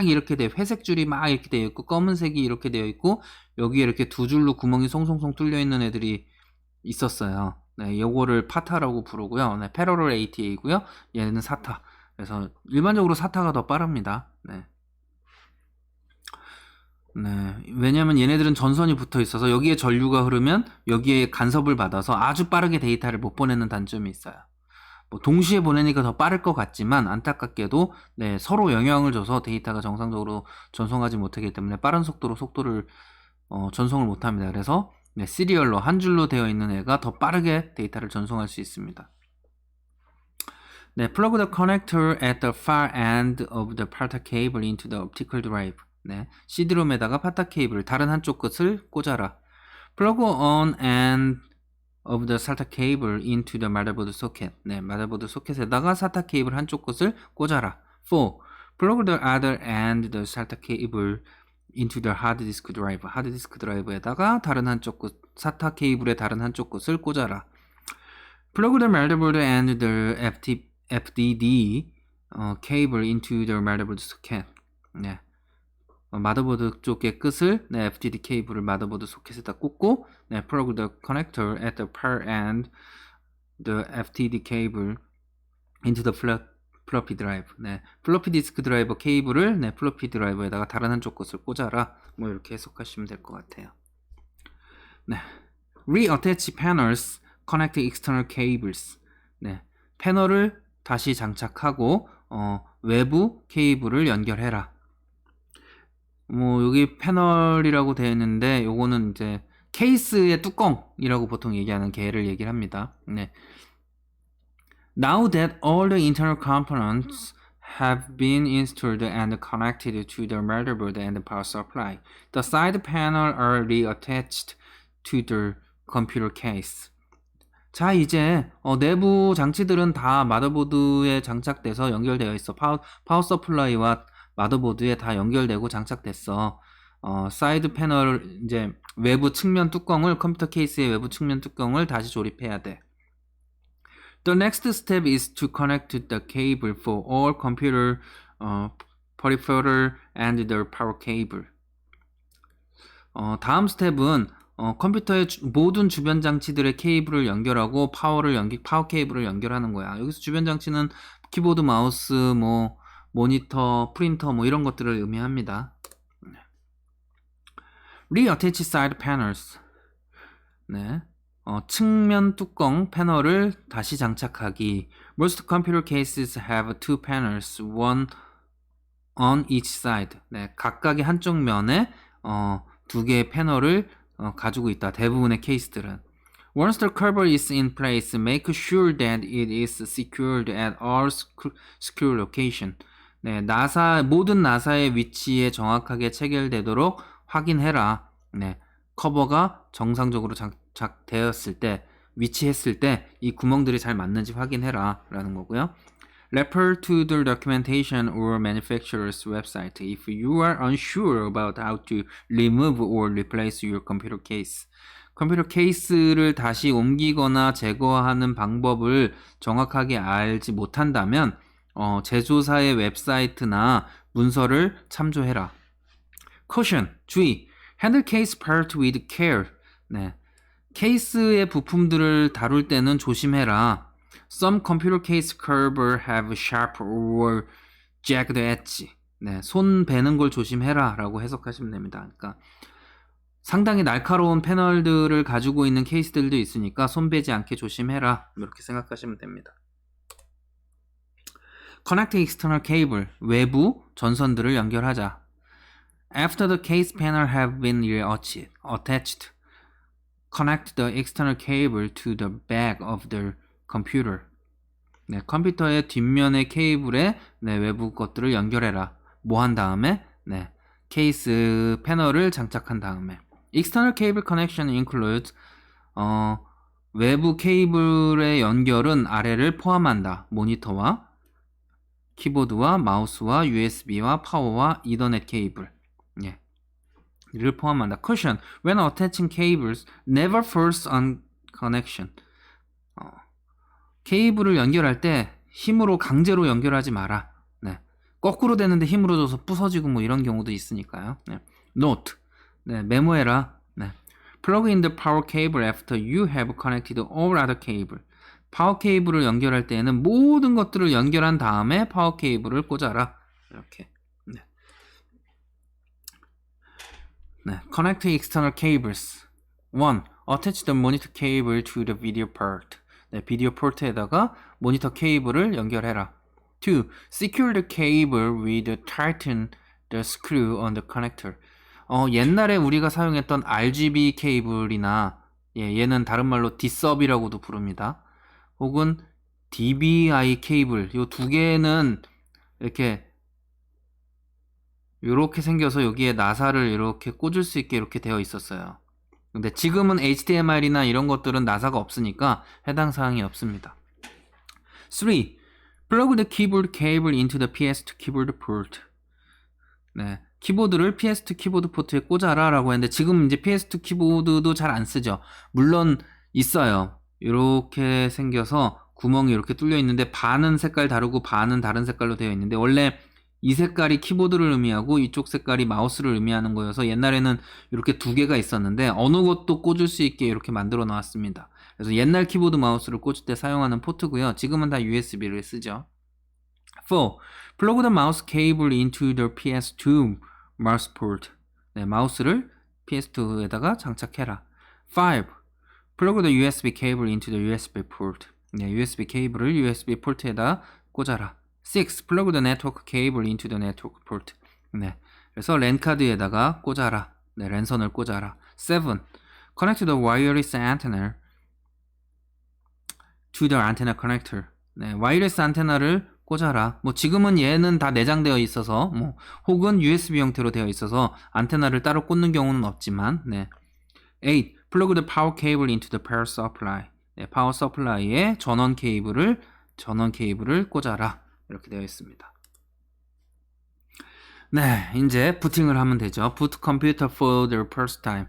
이렇게 돼 회색 줄이 막 이렇게 되어 있고 검은색이 이렇게 되어 있고 여기에 이렇게 두 줄로 구멍이 송송송 뚫려 있는 애들이 있었어요. 네, 요거를 파타라고 부르고요. 네, 패러럴 ATA고요. 얘는 사타. 그래서 일반적으로 사타가 더 빠릅니다. 네. 네, 왜냐면 얘네들은 전선이 붙어 있어서 여기에 전류가 흐르면 여기에 간섭을 받아서 아주 빠르게 데이터를 못 보내는 단점이 있어요. 뭐 동시에 보내니까 더 빠를 것 같지만 안타깝게도 네, 서로 영향을 줘서 데이터가 정상적으로 전송하지 못하기 때문에 빠른 속도로 속도를 전송을 못합니다. 그래서 네, 시리얼로 한 줄로 되어 있는 애가 더 빠르게 데이터를 전송할 수 있습니다. 네, plug the connector at the far end of the SATA cable into the optical drive. 네, CD롬에다가 파타 케이블 다른 한쪽 끝을 꽂아라. Plug on end of the SATA cable into the motherboard socket. 네, 마더보드 소켓에다가 SATA 케이블 한쪽 끝을 꽂아라. 4. Plug the other end of the SATA cable into the hard disk drive. 하드 디스크 드라이브에다가 다른 한쪽 끝, SATA 케이블의 다른 한쪽 끝을 꽂아라. Plug the motherboard and the FDD cable into the motherboard socket. 네. 마더보드 쪽의 끝을 네, FDD 케이블을 마더보드 소켓에다 꽂고 네, plug the connector at the far end the FDD cable into the floppy drive. 네, 플로피 디스크 드라이버 케이블을 네, 플로피 드라이버에다가 다른 한쪽 끝을 꽂아라. 뭐 이렇게 해석하시면 될 것 같아요. 네, reattach panels, connect external cables. 네, 패널을 다시 장착하고 외부 케이블을 연결해라. 뭐 여기 패널이라고 되어 있는데 요거는 이제 케이스의 뚜껑이라고 보통 얘기하는 걔를 얘기를 합니다. 네. Now that all the internal components have been installed and connected to the motherboard and power supply, the side panel are reattached to the computer case. 자, 이제 내부 장치들은 다 마더보드에 장착돼서 연결되어 있어. 파워 서플라이와 마더보드에 다 연결되고 장착됐어. 사이드 패널 이제 외부 측면 뚜껑을 컴퓨터 케이스의 외부 측면 뚜껑을 다시 조립해야 돼. The next step is to connect the cable for all computer peripheral and the power cable. 다음 스텝은 컴퓨터의 모든 주변 장치들의 케이블을 연결하고 파워 케이블을 연결하는 거야. 여기서 주변 장치는 키보드, 마우스, 뭐 모니터, 프린터 뭐 이런 것들을 의미합니다. Reattach side panels. 네. 측면 뚜껑 패널을 다시 장착하기. Most computer cases have two panels, one on each side. 네. 각각의 한쪽 면에 두 개의 패널을 가지고 있다. 대부분의 케이스들은. Once the cover is in place, make sure that it is secured at all secure location. 네, 모든 나사의 위치에 정확하게 체결되도록 확인해라. 네, 커버가 정상적으로 장착되었을 때, 위치했을 때 이 구멍들이 잘 맞는지 확인해라 라는 거고요. Refer to the documentation or manufacturer's website if you are unsure about how to remove or replace your computer case. 컴퓨터 케이스를 다시 옮기거나 제거하는 방법을 정확하게 알지 못한다면 제조사의 웹사이트나 문서를 참조해라. Caution, 주의. Handle case part with care. 네. 케이스의 부품들을 다룰 때는 조심해라. Some computer case cover have sharp or jagged edge. 네, 손 베는 걸 조심해라 라고 해석하시면 됩니다. 그러니까 상당히 날카로운 패널들을 가지고 있는 케이스들도 있으니까 손 베지 않게 조심해라 이렇게 생각하시면 됩니다. Connect external cable, 외부 전선들을 연결하자. After the case panel have been reattached, connect the external cable to the back of the computer. 네, 컴퓨터의 뒷면의 케이블에 네, 외부 것들을 연결해라. 뭐 한 다음에 네, 케이스 패널을 장착한 다음에. External cable connection includes 외부 케이블의 연결은 아래를 포함한다. 모니터와 키보드와 마우스와 USB와 파워와 이더넷 케이블. 예. 를 포함한다. Caution. When attaching cables, never force on connection. 케이블을 연결할 때 힘으로 강제로 연결하지 마라. 네. 거꾸로 되는데 힘으로 줘서 부서지고 뭐 이런 경우도 있으니까요. 네. Note. 네, 메모해라. 네. Plug in the power cable after you have connected all other cable. 파워 케이블을 연결할 때에는 모든 것들을 연결한 다음에 파워 케이블을 꽂아라. 이렇게. 네. 네. Connect external cables. 1. Attach the monitor cable to the video port. 네, 비디오 포트에다가 모니터 케이블을 연결해라. 2. Secure the cable with tighten the screw on the connector. 옛날에 우리가 사용했던 RGB 케이블이나 얘는 다른 말로 Dsub이라고도 부릅니다. 혹은 DBI 케이블 요 두 개는 이렇게 생겨서 여기에 나사를 이렇게 꽂을 수 있게 이렇게 되어 있었어요. 근데 지금은 HDMI나 이런 것들은 나사가 없으니까 해당 사항이 없습니다. 3. Plug the keyboard cable into the PS2 keyboard port. 네, 키보드를 PS2 키보드 포트에 꽂아라 라고 했는데 지금 이제 PS2 키보드도 잘 안 쓰죠. 물론 있어요. 이렇게 생겨서 구멍이 이렇게 뚫려 있는데 반은 색깔 다르고 반은 다른 색깔로 되어 있는데 원래 이 색깔이 키보드를 의미하고 이쪽 색깔이 마우스를 의미하는 거여서 옛날에는 이렇게 두 개가 있었는데 어느 것도 꽂을 수 있게 이렇게 만들어 놨습니다. 그래서 옛날 키보드 마우스를 꽂을 때 사용하는 포트고요. 지금은 다 USB를 쓰죠. 4. Plug the mouse cable into the PS2 mouse port. 네, 마우스를 PS2에다가 장착해라. 5. Plug the USB cable into the USB port. 네, USB 케이블을 USB 포트에다 꽂아라. 6. Plug the network cable into the network port. 네, 그래서 랜 카드에다가 꽂아라. 네, 랜선을 꽂아라. 7. Connect the wireless antenna to the antenna connector. 네, 와이어리스 안테나를 꽂아라. 뭐 지금은 얘는 다 내장되어 있어서 뭐 혹은 USB 형태로 되어 있어서 안테나를 따로 꽂는 경우는 없지만 네. 8. Plug the power cable into the power supply. 네, 파워 서플라이에 전원 케이블을 꽂아라. 이렇게 되어 있습니다. 네, 이제 부팅을 하면 되죠. Boot computer for the first time.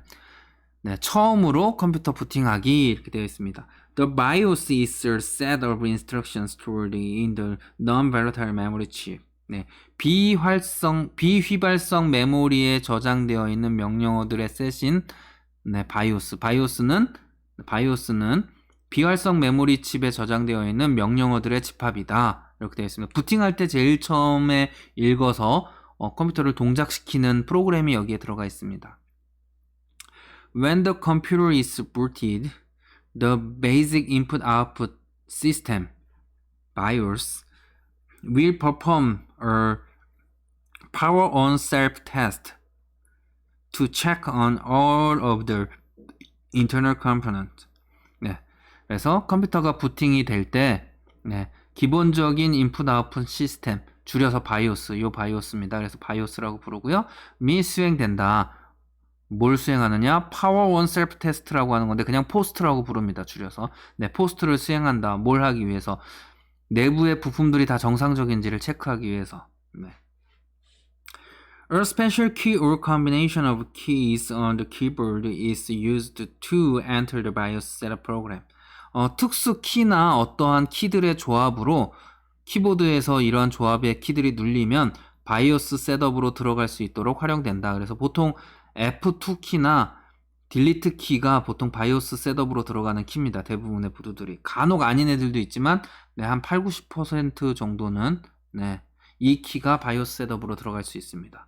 네, 처음으로 컴퓨터 부팅하기 이렇게 되어 있습니다. The BIOS is a set of instructions stored in the non-volatile memory chip. 네, 비휘발성 메모리에 저장되어 있는 명령어들의 셋인 네, BIOS. BIOS는 비활성 메모리 칩에 저장되어 있는 명령어들의 집합이다. 이렇게 되어 있습니다. 부팅할 때 제일 처음에 읽어서 컴퓨터를 동작시키는 프로그램이 여기에 들어가 있습니다. When the computer is booted, the basic input-output system, BIOS, will perform a power-on self-test to check on all of the internal components. 네, 그래서 컴퓨터가 부팅이 될 때 네, 기본적인 인풋-아웃풋 시스템, 줄여서 BIOS, 요 BIOS입니다. 그래서 BIOS라고 부르고요. 미 수행된다. 뭘 수행하느냐? 파워 온 셀프 테스트라고 하는 건데 그냥 포스트라고 부릅니다. 줄여서. 네, 포스트를 수행한다. 뭘 하기 위해서? 내부의 부품들이 다 정상적인지를 체크하기 위해서. 네. A special key or combination of keys on the keyboard is used to enter the BIOS setup program. 특수 키나 어떠한 키들의 조합으로 키보드에서 이러한 조합의 키들이 눌리면 BIOS 셋업으로 들어갈 수 있도록 활용된다. 그래서 보통 F2 키나 딜리트 키가 보통 바이오스 셋업으로 들어가는 키입니다. 대부분의 보드들이. 간혹 아닌 애들도 있지만 네, 한 8, 90% 정도는 네, 이 키가 바이오스 셋업으로 들어갈 수 있습니다.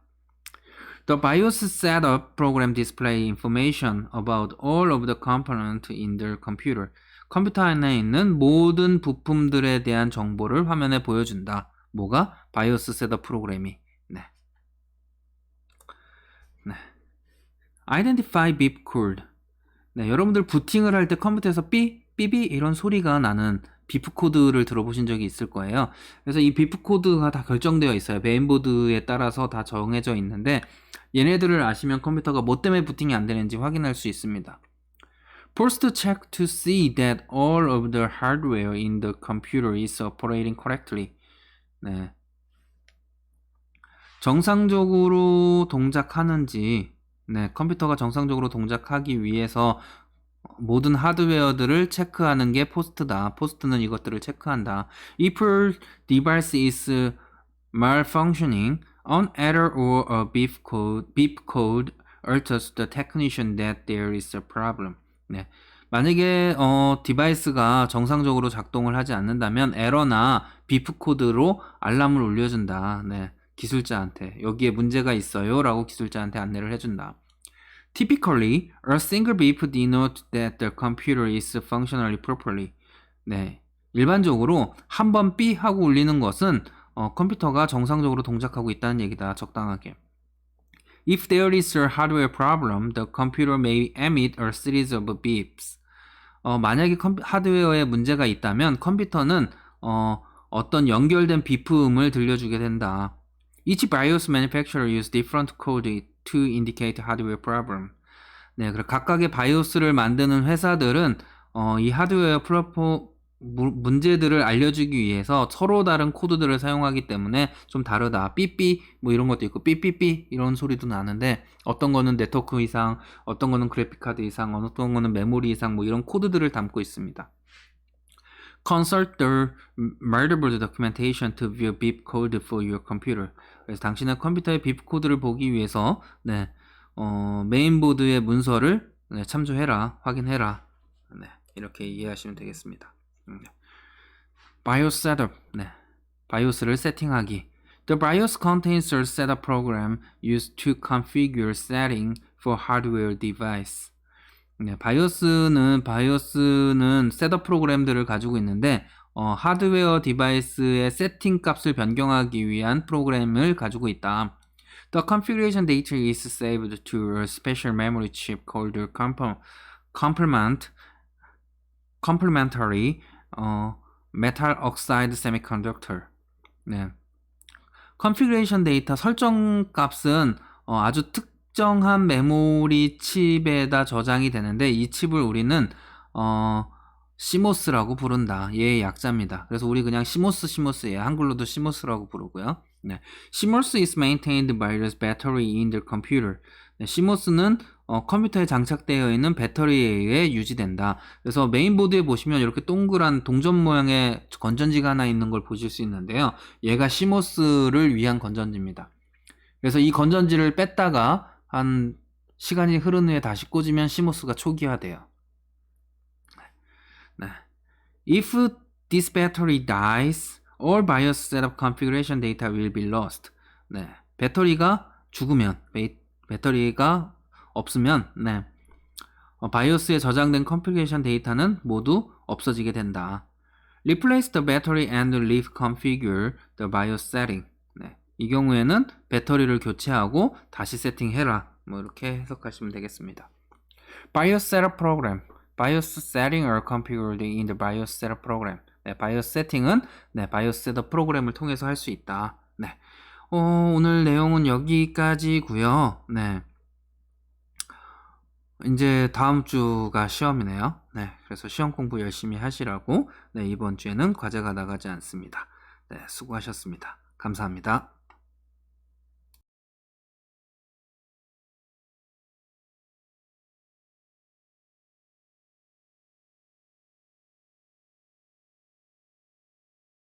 The BIOS setup program display information about all of the components in the computer. 컴퓨터 안에 있는 모든 부품들에 대한 정보를 화면에 보여준다. 뭐가? BIOS 셋업 프로그램이. 네. 네. Identify beep code. 네, 여러분들 부팅을 할 때 컴퓨터에서 삐삐 이런 소리가 나는 비프 코드를 들어보신 적이 있을 거예요. 그래서 이 비프 코드가 다 결정되어 있어요. 메인보드에 따라서 다 정해져 있는데 얘네들을 아시면 컴퓨터가 뭐 때문에 부팅이 안 되는지 확인할 수 있습니다. First, check to see that all of the hardware in the computer is operating correctly. 네. 정상적으로 동작하는지, 네, 컴퓨터가 정상적으로 동작하기 위해서 모든 하드웨어들을 체크하는 게 포스트다. 포스트는 이것들을 체크한다. If your device is malfunctioning, an error or a beep code alerts the technician that there is a problem. 네. 만약에 디바이스가 정상적으로 작동을 하지 않는다면 에러나 비프 코드로 알람을 울려준다. 네. 기술자한테 여기에 문제가 있어요 라고 기술자한테 안내를 해준다. Typically, a single beep denotes that the computer is functionally properly. 네, 일반적으로 한 번 삐 하고 울리는 것은 컴퓨터가 정상적으로 동작하고 있다는 얘기다. 적당하게. If there is a hardware problem, the computer may emit a series of beeps. 만약에 하드웨어에 문제가 있다면 컴퓨터는 어떤 연결된 비프음을 들려주게 된다. Each BIOS manufacturer use different code to indicate hardware problem. 네, 그리고 각각의 바이오스를 만드는 회사들은 이 하드웨어 문제들을 알려주기 위해서 서로 다른 코드들을 사용하기 때문에 좀 다르다. 삐삐 뭐 이런 것도 있고 삐삐삐 이런 소리도 나는데 어떤 거는 네트워크 이상, 어떤 거는 그래픽 카드 이상, 어떤 거는 메모리 이상 뭐 이런 코드들을 담고 있습니다. Consult the motherboard documentation to view beep code for your computer. 그래서 당신의 컴퓨터의 비프 코드를 보기 위해서 네, 메인보드의 문서를 네, 참조해라, 확인해라. 네, 이렇게 이해하시면 되겠습니다. BIOS setup. 네, BIOS를 세팅하기. The BIOS contains a setup program used to configure setting for hardware device. 네, 바이오스는 셋업 프로그램들을 가지고 있는데 하드웨어 디바이스의 세팅 값을 변경하기 위한 프로그램을 가지고 있다. The configuration data is saved to a special memory chip called complementary metal oxide semiconductor. 네. configuration 데이터 설정 값은 아주 특정한 메모리 칩에다 저장이 되는데 이 칩을 우리는 CMOS라고 부른다. 얘의 약자입니다. 그래서 우리 그냥 CMOS예. 한글로도 CMOS라고 부르고요. 네. CMOS is maintained by the battery in the computer. 네, CMOS는 컴퓨터에 장착되어 있는 배터리에 의해 유지된다. 그래서 메인보드에 보시면 이렇게 동그란 동전 모양의 건전지가 하나 있는 걸 보실 수 있는데요. 얘가 CMOS를 위한 건전지입니다. 그래서 이 건전지를 뺐다가 한 시간이 흐른 후에 다시 꽂으면 CMOS가 초기화돼요. 네. If this battery dies, all BIOS setup configuration data will be lost. 네. 배터리가 죽으면, 배터리가 없으면, 네. 바이오스에 저장된 configuration 데이터는 모두 없어지게 된다. Replace the battery and reconfigure the BIOS setting. 네. 이 경우에는 배터리를 교체하고 다시 세팅해라. 뭐 이렇게 해석하시면 되겠습니다. BIOS setup program. BIOS setting are configured in the BIOS setup program. 네, BIOS 세팅은 네, BIOS setup 프로그램을 통해서 할 수 있다. 네. 오늘 내용은 여기까지고요. 네. 이제 다음 주가 시험이네요. 네. 그래서 시험 공부 열심히 하시라고 네, 이번 주에는 과제가 나가지 않습니다. 네, 수고하셨습니다. 감사합니다.